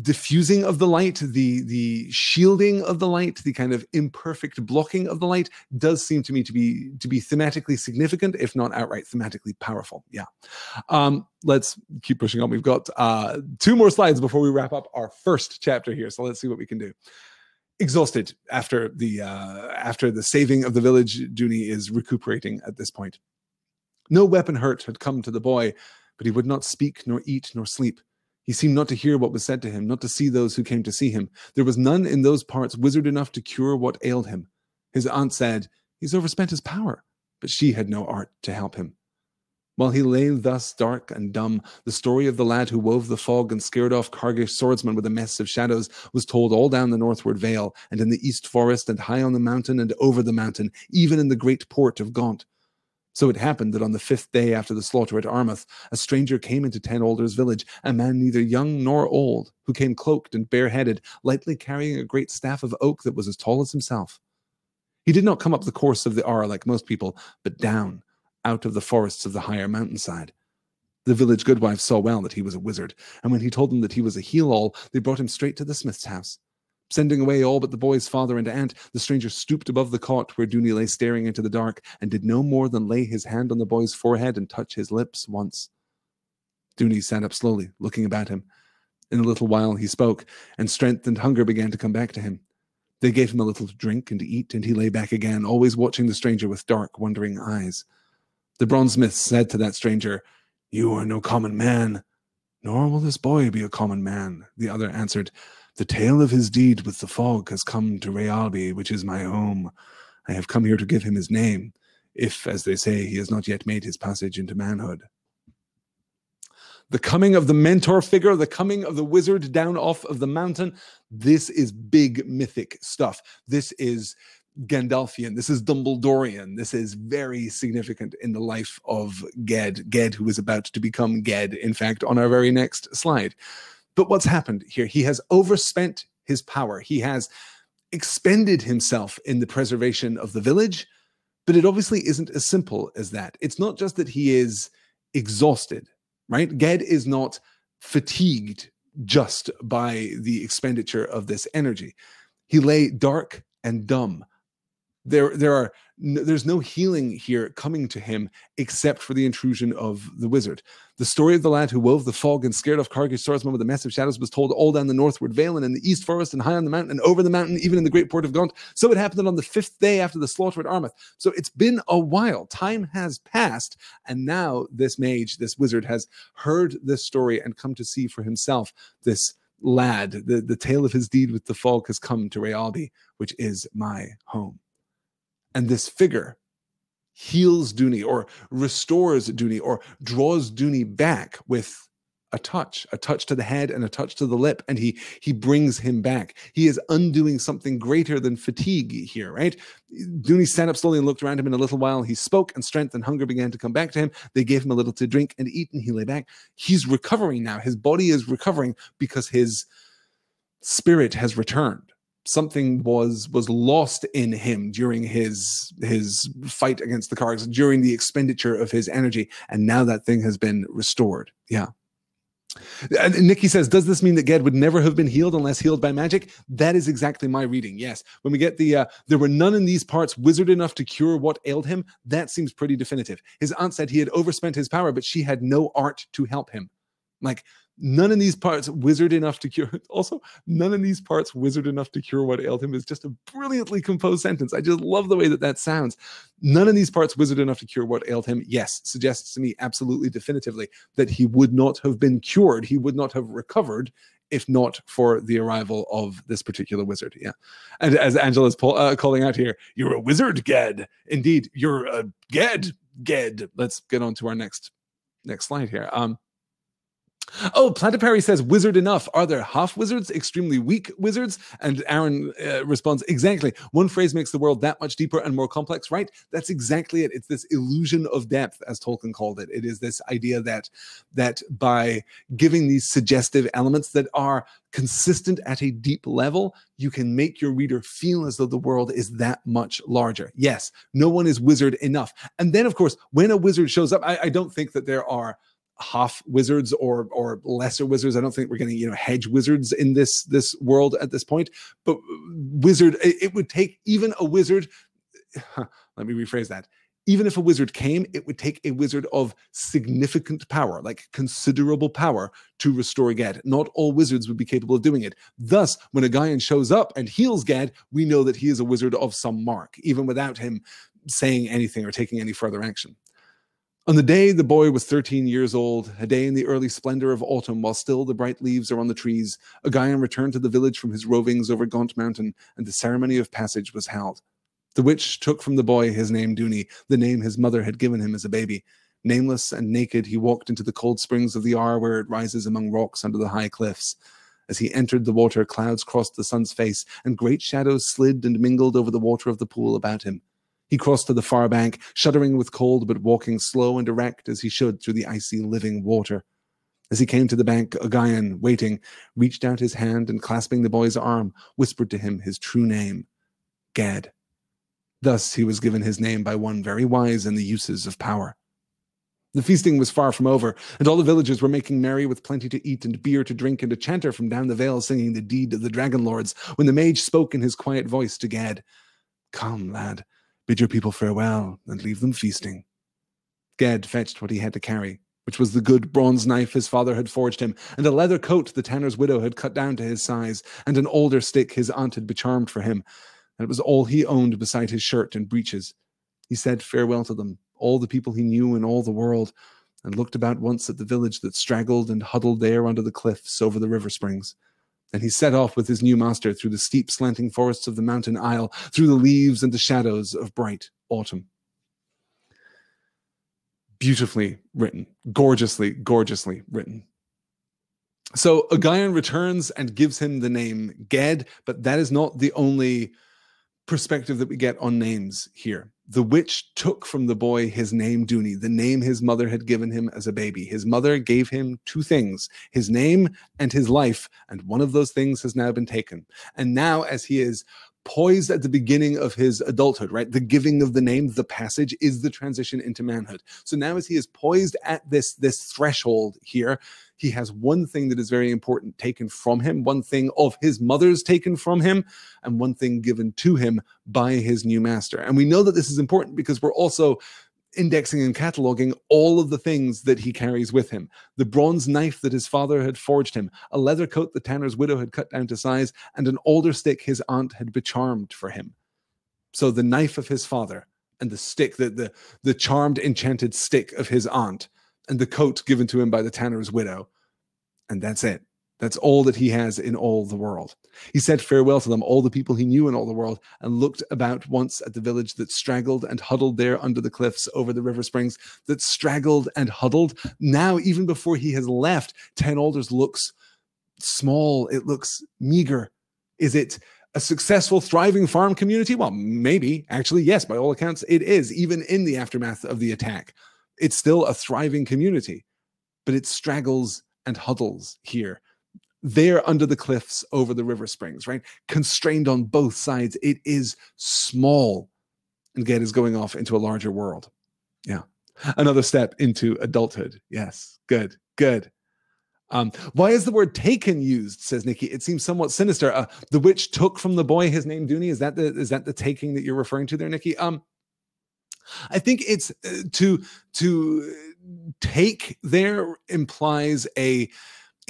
[SPEAKER 1] diffusing of the light, the shielding of the light, the kind of imperfect blocking of the light does seem to me to be thematically significant, if not outright thematically powerful. Yeah. Let's keep pushing on. We've got 2 more slides before we wrap up our first chapter here. So let's see what we can do. Exhausted after the saving of the village, Dooney is recuperating at this point. No weapon hurt had come to the boy, but he would not speak, nor eat, nor sleep. He seemed not to hear what was said to him, not to see those who came to see him. There was none in those parts wizard enough to cure what ailed him. His aunt said, "He's overspent his power," but she had no art to help him. While he lay thus dark and dumb, the story of the lad who wove the fog and scared off Cargish swordsmen with a mess of shadows was told all down the northward vale, and in the east forest, and high on the mountain, and over the mountain, even in the great port of Gaunt. So it happened that on the 5th day after the slaughter at Armouth, a stranger came into Ten Alder's village, a man neither young nor old, who came cloaked and bareheaded, lightly carrying a great staff of oak that was as tall as himself. He did not come up the course of the Ar like most people, but down, out of the forests of the higher mountainside. The village goodwife saw well that he was a wizard, and when he told them that he was a heal-all, they brought him straight to the smith's house. Sending away all but the boy's father and aunt, the stranger stooped above the cot where Dooney lay staring into the dark, and did no more than lay his hand on the boy's forehead and touch his lips once. Dooney sat up slowly, looking about him. In a little while he spoke, and strength and hunger began to come back to him. They gave him a little to drink and to eat, and he lay back again, always watching the stranger with dark, wondering eyes. The bronzesmith said to that stranger, "You are no common man." "Nor will this boy be a common man," the other answered. "The tale of his deed with the fog has come to Realby, which is my home. I have come here to give him his name, if, as they say, he has not yet made his passage into manhood." The coming of the mentor figure, the coming of the wizard down off of the mountain, this is big mythic stuff. This is Gandalfian. This is Dumbledorian. This is very significant in the life of Ged. Ged, who is about to become Ged, in fact, on our very next slide. But what's happened here? He has overspent his power. He has expended himself in the preservation of the village, but it obviously isn't as simple as that. It's not just that he is exhausted, right? Ged is not fatigued just by the expenditure of this energy. He lay dark and dumb. There's no healing here coming to him except for the intrusion of the wizard. The story of the lad who wove the fog and scared off Cargill swordsmen with the massive shadows was told all down the northward vale and in the east forest and high on the mountain and over the mountain, even in the great port of Gaunt. So it happened on the 5th day after the slaughter at Armagh. So it's been a while. Time has passed, and now this mage, this wizard, has heard this story and come to see for himself this lad. The tale of his deed with the fog has come to Realby, which is my home. And this figure heals Dooney or restores Dooney or draws Dooney back with a touch to the head and a touch to the lip, and he brings him back. He is undoing something greater than fatigue here, right? Dooney sat up slowly and looked around him. In a little while, he spoke, and strength and hunger began to come back to him. They gave him a little to drink and eat, and he lay back. He's recovering now. His body is recovering because his spirit has returned. Something was lost in him during his fight against the Kargs, during the expenditure of his energy, and now that thing has been restored. Yeah. And Nikki says, does this mean that Ged would never have been healed unless healed by magic? That is exactly my reading, yes. When we get the, there were none in these parts wizard enough to cure what ailed him, that seems pretty definitive. His aunt said he had overspent his power, but she had no art to help him. Like, none in these parts wizard enough to cure. Also, none in these parts wizard enough to cure what ailed him is just a brilliantly composed sentence. I just love the way that sounds. None in these parts wizard enough to cure what ailed him. Yes, suggests to me absolutely definitively that he would not have been cured. He would not have recovered if not for the arrival of this particular wizard. Yeah. And as Angela's calling out here, you're a wizard, Ged. Indeed, you're a Ged. Let's get on to our next slide here. Oh, Plantipari says, wizard enough. Are there half wizards, extremely weak wizards? And Aaron responds, exactly. One phrase makes the world that much deeper and more complex, right? That's exactly it. It's this illusion of depth, as Tolkien called it. It is this idea that by giving these suggestive elements that are consistent at a deep level, you can make your reader feel as though the world is that much larger. Yes, no one is wizard enough. And then, of course, when a wizard shows up, I don't think that there are half wizards or lesser wizards. I don't think we're getting, hedge wizards in this world at this point. But wizard, it would take even a wizard. Let me rephrase that. Even if a wizard came, it would take a wizard of significant power, like considerable power, to restore Ged. Not all wizards would be capable of doing it. Thus, when a Gaian shows up and heals Ged, we know that he is a wizard of some mark, even without him saying anything or taking any further action. On the day the boy was 13 years old, a day in the early splendor of autumn, while still the bright leaves are on the trees, a Gaian returned to the village from his rovings over Gaunt Mountain, and the ceremony of passage was held. The witch took from the boy his name Dooney, the name his mother had given him as a baby. Nameless and naked, he walked into the cold springs of the Ar, where it rises among rocks under the high cliffs. As he entered the water, clouds crossed the sun's face, and great shadows slid and mingled over the water of the pool about him. He crossed to the far bank, shuddering with cold, but walking slow and erect as he should through the icy living water. As he came to the bank, a Gaian, waiting, reached out his hand and, clasping the boy's arm, whispered to him his true name, Ged. Thus he was given his name by one very wise in the uses of power. The feasting was far from over, and all the villagers were making merry with plenty to eat and beer to drink, and a chanter from down the vale singing the deed of the dragon lords, when the mage spoke in his quiet voice to Ged. Come, lad. Bid your people farewell, and leave them feasting. Ged fetched what he had to carry, which was the good bronze knife his father had forged him, and a leather coat the tanner's widow had cut down to his size, and an alder stick his aunt had becharmed for him, and it was all he owned beside his shirt and breeches. He said farewell to them, all the people he knew in all the world, and looked about once at the village that straggled and huddled there under the cliffs over the river springs. And he set off with his new master through the steep slanting forests of the mountain isle, through the leaves and the shadows of bright autumn. Beautifully written, gorgeously written. So a Gaian returns and gives him the name Ged, but that is not the only perspective that we get on names here. The witch took from the boy his name Dooney, the name his mother had given him as a baby. His mother gave him two things, his name and his life, and one of those things has now been taken. And now, as he is poised at the beginning of his adulthood, right? The giving of the name, the passage, is the transition into manhood. So now as he is poised at this threshold here, he has one thing that is very important taken from him, one thing of his mother's taken from him, and one thing given to him by his new master. And we know that this is important because we're also indexing and cataloging all of the things that he carries with him. The bronze knife that his father had forged him, a leather coat the tanner's widow had cut down to size, and an alder stick his aunt had becharmed for him. So the knife of his father, and the stick, the charmed, enchanted stick of his aunt, and the coat given to him by the tanner's widow. And that's it. That's all that he has in all the world. He said farewell to them, all the people he knew in all the world, and looked about once at the village that straggled and huddled there under the cliffs over the river springs, that straggled and huddled. Now, even before he has left, Ten Alders looks small. It looks meager. Is it a successful, thriving farm community? Well, maybe. Actually, yes, by all accounts, it is, even in the aftermath of the attack. It's still a thriving community, but it straggles and huddles here. There under the cliffs over the river springs, right? Constrained on both sides. It is small. And Ged is going off into a larger world. Yeah. Another step into adulthood. Yes. Good. Good. Why is the word taken used, says Nikki? It seems somewhat sinister. The witch took from the boy his name Dooney. Is that the taking that you're referring to there, Nikki? I think it's to take there implies a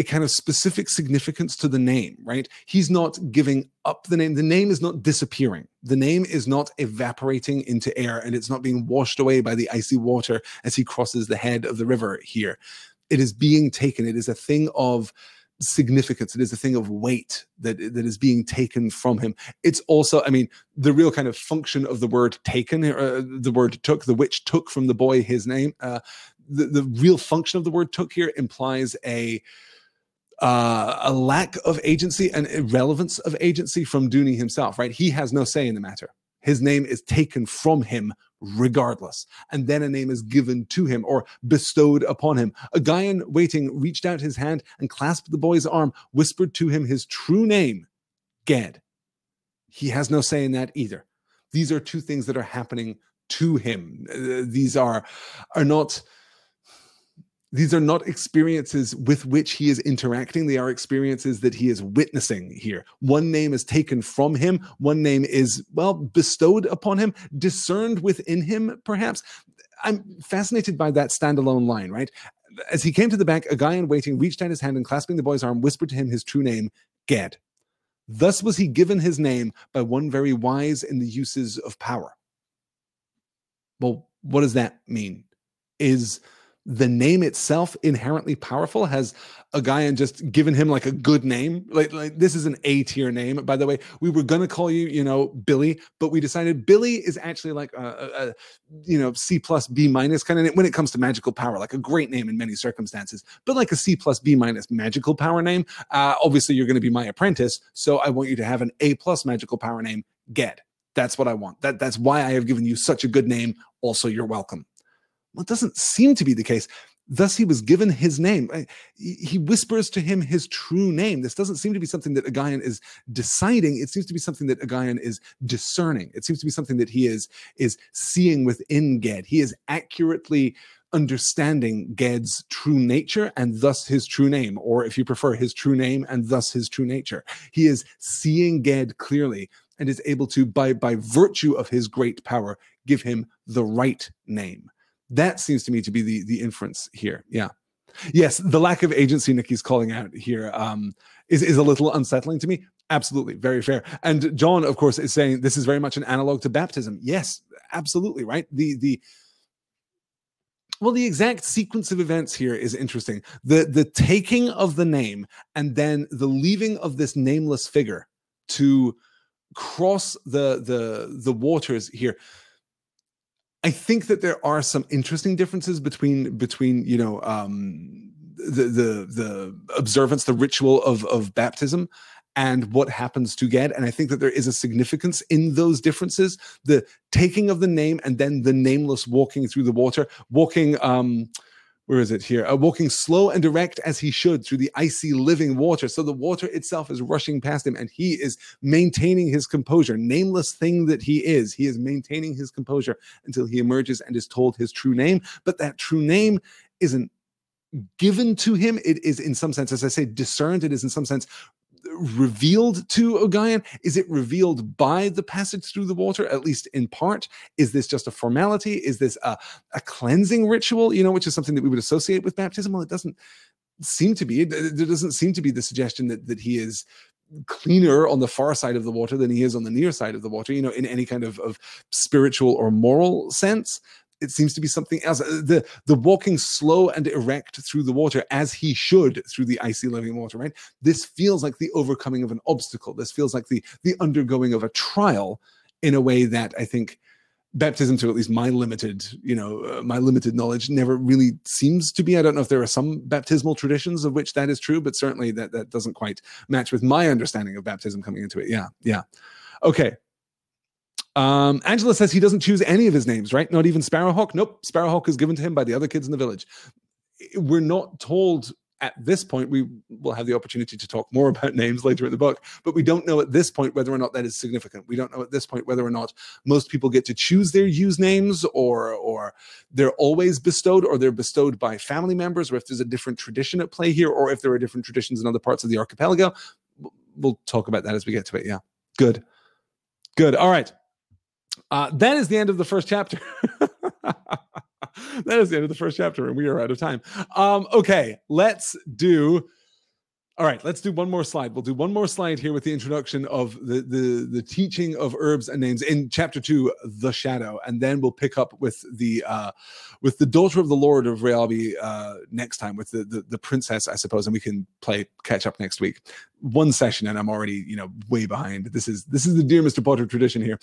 [SPEAKER 1] kind of specific significance to the name, right? He's not giving up the name. The name is not disappearing. The name is not evaporating into air, and it's not being washed away by the icy water as he crosses the head of the river here. It is being taken. It is a thing of significance. It is a thing of weight that is being taken from him. It's also, I mean, the real kind of function of the word taken, the word took, the witch took from the boy his name. The real function of the word took here implies a lack of agency and irrelevance of agency from Dooney himself, right? He has no say in the matter. His name is taken from him regardless. And then a name is given to him or bestowed upon him. A Guyan waiting reached out his hand and clasped the boy's arm, whispered to him his true name, Ged. He has no say in that either. These are two things that are happening to him. These are not experiences with which he is interacting. They are experiences that he is witnessing here. One name is taken from him. One name is, well, bestowed upon him, discerned within him, perhaps. I'm fascinated by that standalone line, right? As he came to the bank, a guy in waiting reached out his hand and clasping the boy's arm, whispered to him his true name, Ged. Thus was he given his name by one very wise in the uses of power. Well, what does that mean? Is the name itself inherently powerful? Has a guy just given him like a good name? Like this is an A-tier name, by the way. We were gonna call you, Billy, but we decided Billy is actually like a C plus B minus kind of name when it comes to magical power. Like a great name in many circumstances, but like a C plus B minus magical power name. Obviously, you're going to be my apprentice, so I want you to have an A plus magical power name, Ged. That's what I want. That's why I have given you such a good name. Also, you're welcome. Well, it doesn't seem to be the case. Thus, he was given his name. He whispers to him his true name. This doesn't seem to be something that a Guyan is deciding. It seems to be something that a Guyan is discerning. It seems to be something that he is seeing within Ged. He is accurately understanding Ged's true nature and thus his true name, or if you prefer, his true name and thus his true nature. He is seeing Ged clearly and is able to, by virtue of his great power, give him the right name. That seems to me to be the inference here. Yeah. Yes, the lack of agency Nikki's calling out here is a little unsettling to me. Absolutely. Very fair. And John, of course, is saying this is very much an analog to baptism. Yes, absolutely. Right. The exact sequence of events here is interesting. The taking of the name and then the leaving of this nameless figure to cross the waters here. I think that there are some interesting differences between the observance, the ritual of baptism, and what happens to Ged. And I think that there is a significance in those differences. The taking of the name and then the nameless walking through the water, walking, where is it here? Walking slow and direct as he should through the icy living water. So the water itself is rushing past him and he is maintaining his composure. Nameless thing that he is maintaining his composure until he emerges and is told his true name. But that true name isn't given to him. It is in some sense, as I say, discerned. It is in some sense revealed to Ogayan. Is it revealed by the passage through the water, at least in part? Is this just a formality? Is this a cleansing ritual, which is something that we would associate with baptism? Well, it doesn't seem to be. There doesn't seem to be the suggestion that he is cleaner on the far side of the water than he is on the near side of the water, in any kind of spiritual or moral sense. It seems to be something else. The walking slow and erect through the water as he should through the icy living water, right? This feels like the overcoming of an obstacle. This feels like the undergoing of a trial in a way that I think baptism, to at least my limited knowledge, never really seems to be. I don't know if there are some baptismal traditions of which that is true, but certainly that doesn't quite match with my understanding of baptism coming into it. Yeah. Okay. Angela says he doesn't choose any of his names, right? Not even Sparrowhawk? Nope. Sparrowhawk is given to him by the other kids in the village. We're not told at this point. We will have the opportunity to talk more about names later in the book, but we don't know at this point whether or not that is significant. We don't know at this point whether or not most people get to choose their use names, or they're always bestowed, or they're bestowed by family members, or if there's a different tradition at play here, or if there are different traditions in other parts of the archipelago. We'll talk about that as we get to it. Yeah. Good. All right. That is the end of the first chapter. That is the end of the first chapter, and we are out of time. Okay, let's do one more slide. We'll do one more slide here with the introduction of the teaching of herbs and names in chapter 2, The Shadow, and then we'll pick up with the daughter of the Lord of Rhealbi next time, with the princess, I suppose, and we can catch up next week. One session, and I'm already way behind. This is the Dear Mr. Potter tradition here.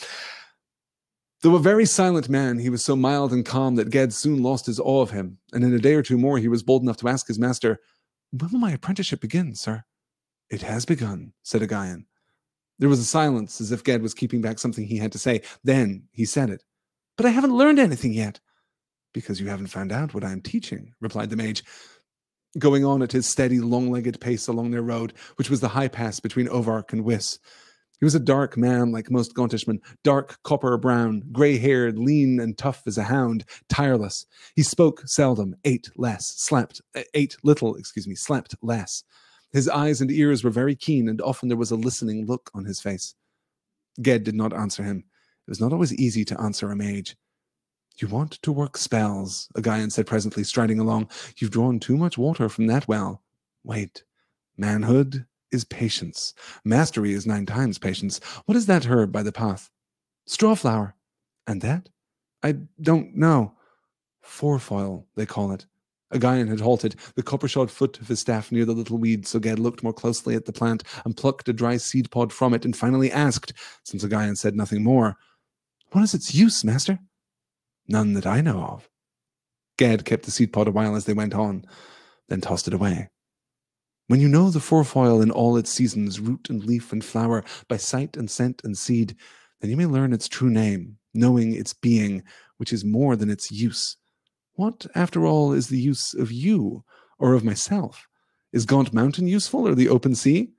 [SPEAKER 1] Though a very silent man, he was so mild and calm that Ged soon lost his awe of him, and in a day or two more he was bold enough to ask his master, "When will my apprenticeship begin, sir?" "It has begun," said Ogayan. There was a silence, as if Ged was keeping back something he had to say. Then he said it. "But I haven't learned anything yet." "Because you haven't found out what I am teaching," replied the mage, going on at his steady, long-legged pace along their road, which was the high pass between Ovark and Wyss. He was a dark man like most Gauntishmen, dark copper-brown, grey-haired, lean and tough as a hound, tireless. He spoke seldom, ate little, slept less. His eyes and ears were very keen, and often there was a listening look on his face. Ged did not answer him. It was not always easy to answer a mage. "You want to work spells," Ogayan said presently, striding along. "You've drawn too much water from that well. Wait. Manhood is patience. Mastery is 9 times patience. What is that herb by the path?" "Strawflower." "And that?" "I don't know." "Forefoil, they call it." Ogayan had halted, the copper-shod foot of his staff near the little weed, so Ged looked more closely at the plant and plucked a dry seed pod from it, and finally asked, since Ogayan said nothing more, "What is its use, master?" "None that I know of." Ged kept the seed pod a while as they went on, then tossed it away. "When you know the forefoil in all its seasons, root and leaf and flower, by sight and scent and seed, then you may learn its true name, knowing its being, which is more than its use. What, after all, is the use of you, or of myself? Is Gaunt Mountain useful, or the open sea?"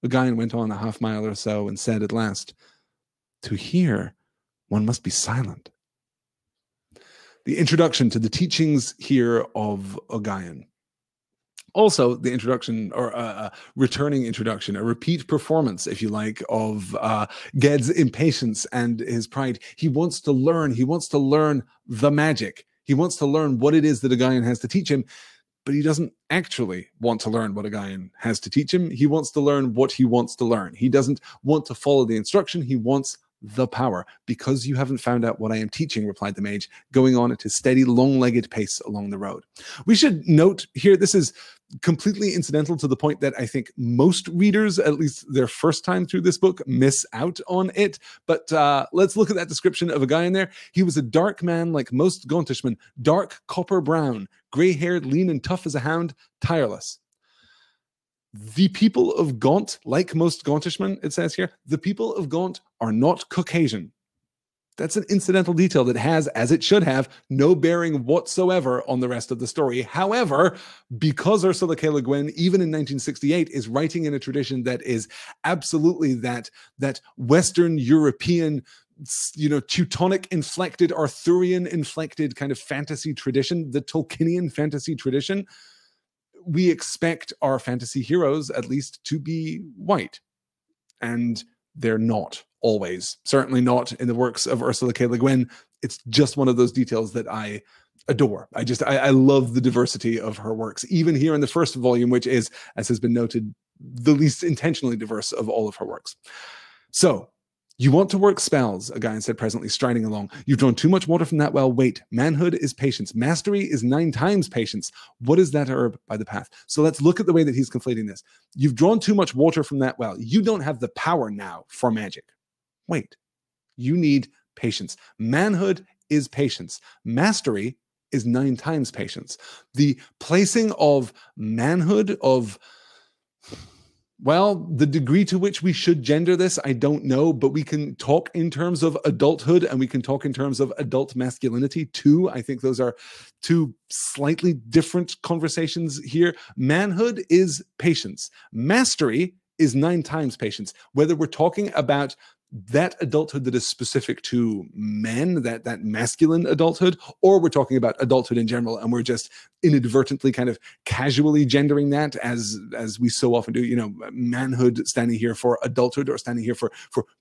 [SPEAKER 1] Ogayan went on a half-mile or so, and said at last, "To hear, one must be silent." The introduction to the teachings here of Ogayan. Also, the introduction, or a returning introduction, a repeat performance, if you like, of Ged's impatience and his pride. He wants to learn. He wants to learn the magic. He wants to learn what it is that Ogayan has to teach him, but he doesn't actually want to learn what Ogayan has to teach him. He wants to learn what he wants to learn. He doesn't want to follow the instruction. He wants the power. "Because you haven't found out what I am teaching," replied the mage, going on at his steady, long-legged pace along the road. We should note here, this is completely incidental to the point that I think most readers, at least their first time through this book, miss out on it. But let's look at that description of Ogayan there. He was a dark man like most Gauntishmen, dark copper brown, grey-haired, lean and tough as a hound, tireless. The people of Gaunt, like most Gauntishmen, it says here, the people of Gaunt are not Caucasian. That's an incidental detail that has, as it should have, no bearing whatsoever on the rest of the story. However, because Ursula K Le Guin, even in 1968, is writing in a tradition that is absolutely that Western European, Teutonic inflected, Arthurian inflected kind of fantasy tradition, the Tolkienian fantasy tradition, we expect our fantasy heroes at least to be white. And they're not always, certainly not in the works of Ursula K Le Guin. It's just one of those details that I adore. I love the diversity of her works, even here in the first volume, which is, as has been noted, the least intentionally diverse of all of her works. So, you want to work spells, a guy said presently, striding along. You've drawn too much water from that well. Wait, manhood is patience. Mastery is 9 times patience. What is that herb by the path? So let's look at the way that he's conflating this. You've drawn too much water from that well. You don't have the power now for magic. Wait, you need patience. Manhood is patience. Mastery is 9 times patience. The placing of manhood, the degree to which we should gender this, I don't know, but we can talk in terms of adulthood and we can talk in terms of adult masculinity too. I think those are 2 slightly different conversations here. Manhood is patience. Mastery is 9 times patience. Whether we're talking about that adulthood that is specific to men, that masculine adulthood, or we're talking about adulthood in general, and we're just inadvertently kind of casually gendering that as we so often do, manhood standing here for adulthood or standing here for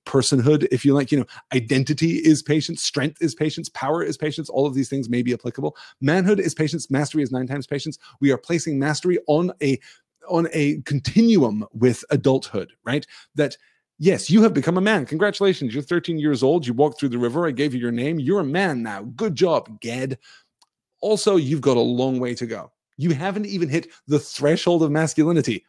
[SPEAKER 1] personhood, if you like, identity is patience, strength is patience, power is patience, all of these things may be applicable. Manhood is patience, mastery is 9 times patience. We are placing mastery on a continuum with adulthood, right? That yes, you have become a man. Congratulations. You're 13 years old. You walked through the river. I gave you your name. You're a man now. Good job, Ged. Also, you've got a long way to go. You haven't even hit the threshold of masculinity,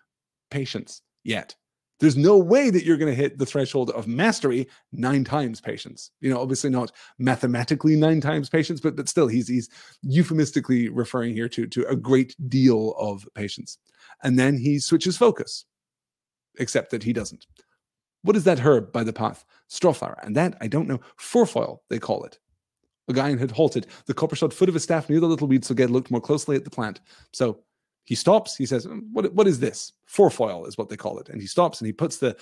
[SPEAKER 1] patience, yet. There's no way that you're going to hit the threshold of mastery 9 times patience. Obviously not mathematically 9 times patience, but still, he's euphemistically referring here to a great deal of patience. And then he switches focus, except that he doesn't. What is that herb by the path? Strawflower. And that, I don't know, forefoil, they call it. A guy had halted, the copper-shod foot of his staff near the little weed, so Ged looked more closely at the plant. So he stops, he says, what is this? Forefoil is what they call it. And he stops and he puts the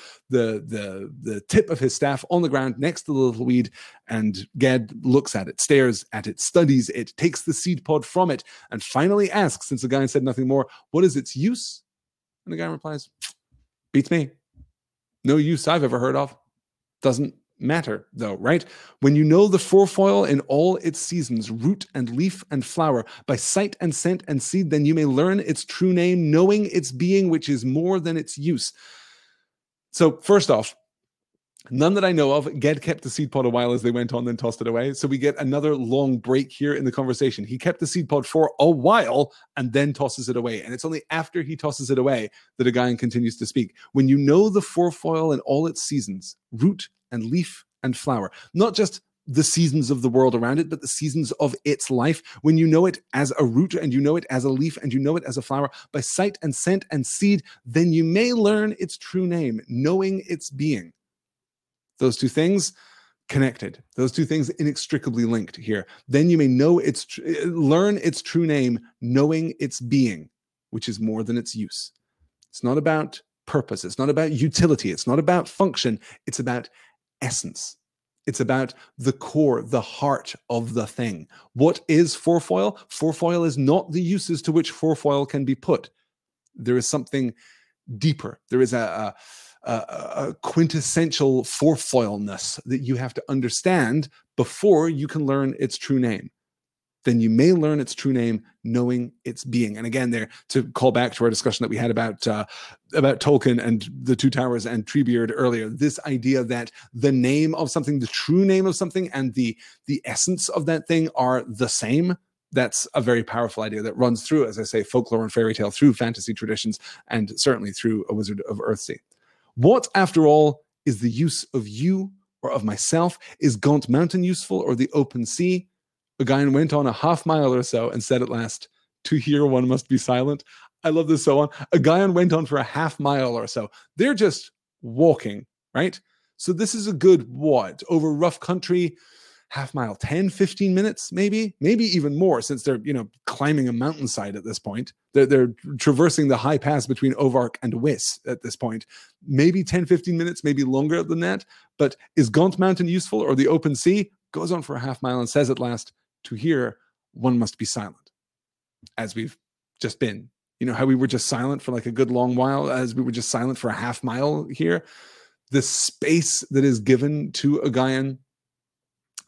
[SPEAKER 1] tip of his staff on the ground next to the little weed, and Ged looks at it, stares at it, studies it, takes the seed pod from it, and finally asks, since the guy said nothing more, what is its use? And the guy replies, beats me. No use I've ever heard of. Doesn't matter, though, right? When you know the forefoil in all its seasons, root and leaf and flower, by sight and scent and seed, then you may learn its true name, knowing its being, which is more than its use. So first off, none that I know of. Ged kept the seed pod a while as they went on, then tossed it away. So we get another long break here in the conversation. He kept the seed pod for a while and then tosses it away. And it's only after he tosses it away that Agayan continues to speak. When you know the forefoil in all its seasons, root and leaf and flower, not just the seasons of the world around it, but the seasons of its life, when you know it as a root and you know it as a leaf and you know it as a flower, by sight and scent and seed, then you may learn its true name, knowing its being. Those 2 things connected. Those 2 things inextricably linked here. Then you may know learn its true name, knowing its being, which is more than its use. It's not about purpose. It's not about utility. It's not about function. It's about essence. It's about the core, the heart of the thing. What is forefoil? Forefoil is not the uses to which forefoil can be put. There is something deeper. There is a quintessential forefoilness that you have to understand before you can learn its true name. Then you may learn its true name, knowing its being. And again, there, to call back to our discussion that we had about Tolkien and the Two Towers and Treebeard earlier, this idea that the name of something, the true name of something, and the essence of that thing are the same. That's a very powerful idea that runs through, as I say, folklore and fairy tale, through fantasy traditions, and certainly through A Wizard of Earthsea. What, after all, is the use of you or of myself? Is Gaunt Mountain useful, or the open sea? Again went on a half mile or so and said at last, "To hear one must be silent." I love this so on. A Guyan went on for a half mile or so. They're just walking, right? So this is a good, what, over rough country, half mile, 10, 15 minutes, maybe even more, since they're, climbing a mountainside at this point. They're traversing the high pass between Ovark and Wiss at this point. Maybe 10, 15 minutes, maybe longer than that. But is Gaunt Mountain useful, or the open sea? Goes on for a half mile and says at last, to hear, one must be silent. As we've just been. You know how we were just silent for like a good long while, as we were just silent for a half mile here? The space that is given to a Guyan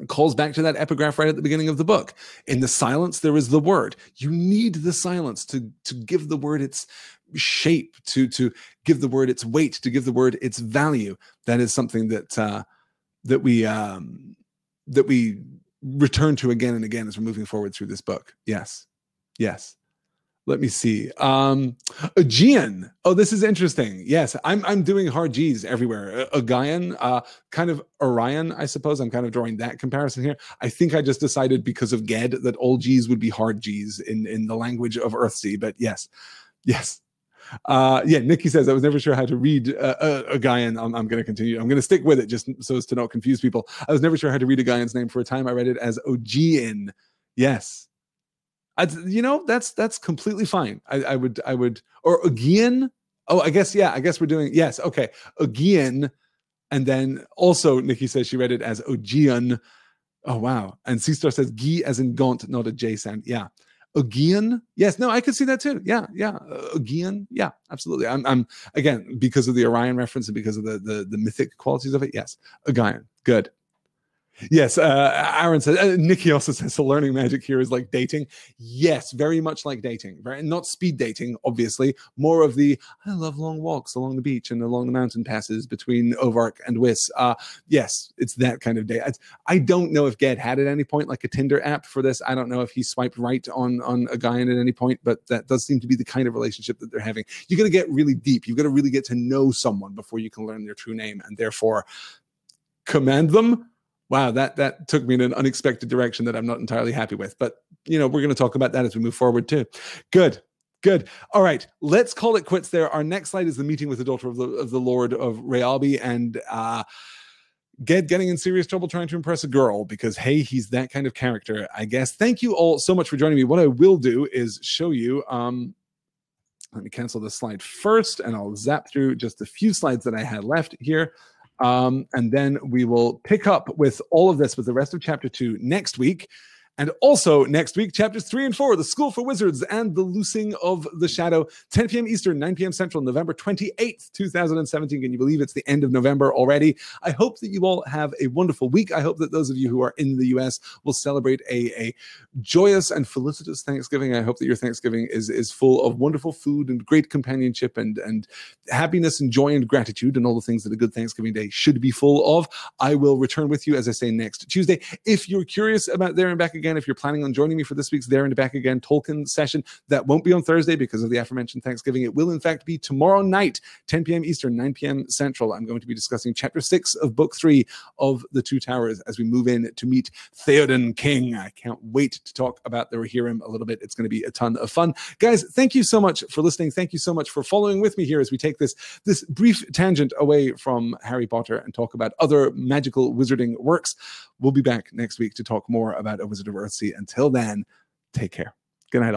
[SPEAKER 1] calls back to that epigraph right at the beginning of the book. In the silence, there is the word. You need the silence to give the word its shape, to give the word its weight, to give the word its value. That is something that we return to again and again as we're moving forward through this book. Yes. Let me see. Aegean. Oh, this is interesting. Yes, I'm doing hard G's everywhere. A Guyan, kind of Orion, I suppose. I'm kind of drawing that comparison here. I think I just decided because of Ged that all G's would be hard G's in the language of Earthsea. But yes. Nikki says, I was never sure how to read a Guyan. I'm going to continue. I'm going to stick with it just so as to not confuse people. I was never sure how to read a Guyan's name. For a time, I read it as Aegean. Yes. That's completely fine. I would, or Aegean. Oh, I guess we're doing, yes. Okay. Aegean. And then also Nikki says she read it as Aegean. Oh, wow. And C-Star says G as in Gaunt, not a J sound. Yeah. Aegean. Yes. No, I could see that too. Yeah. Aegean. Yeah, absolutely. I'm again, because of the Orion reference and because of the mythic qualities of it. Yes. Aegean. Good. Yes, Aaron says, Nikki also says, so learning magic here is like dating. Yes, very much like dating. Not speed dating, obviously. More of the, I love long walks along the beach and along the mountain passes between Ovark and Wiss. Yes, it's that kind of date. I don't know if Ged had at any point like a Tinder app for this. I don't know if he swiped right on a Guyan at any point, but that does seem to be the kind of relationship that they're having. You're going to get really deep. You've got to really get to know someone before you can learn their true name and therefore command them. Wow, that took me in an unexpected direction that I'm not entirely happy with. But, we're going to talk about that as we move forward too. Good. All right, let's call it quits there. Our next slide is the meeting with the daughter of the Lord of Rayalbi and Ged getting in serious trouble trying to impress a girl because, hey, he's that kind of character, I guess. Thank you all so much for joining me. What I will do is show you... let me cancel this slide first, and I'll zap through just a few slides that I had left here. And then we will pick up with all of this with the rest of chapter 2 next week. And also next week, chapters 3 and 4, The School for Wizards and The Loosing of the Shadow, 10 p.m. Eastern, 9 p.m. Central, November 28th, 2017. Can you believe it's the end of November already? I hope that you all have a wonderful week. I hope that those of you who are in the U.S. will celebrate a joyous and felicitous Thanksgiving. I hope that your Thanksgiving is full of wonderful food and great companionship and happiness and joy and gratitude and all the things that a good Thanksgiving Day should be full of. I will return with you, as I say, next Tuesday. If you're curious about There and Back Again, if you're planning on joining me for this week's There and Back Again Tolkien session, that won't be on Thursday because of the aforementioned Thanksgiving. It will, in fact, be tomorrow night, 10 p.m. Eastern, 9 p.m. Central. I'm going to be discussing Chapter 6 of Book 3 of The Two Towers as we move in to meet Theoden King. I can't wait to talk about the Rohirrim a little bit. It's going to be a ton of fun. Guys, thank you so much for listening. Thank you so much for following with me here as we take this brief tangent away from Harry Potter and talk about other magical wizarding works. We'll be back next week to talk more about A Wizard of Earthsea. Until then, take care. Good night.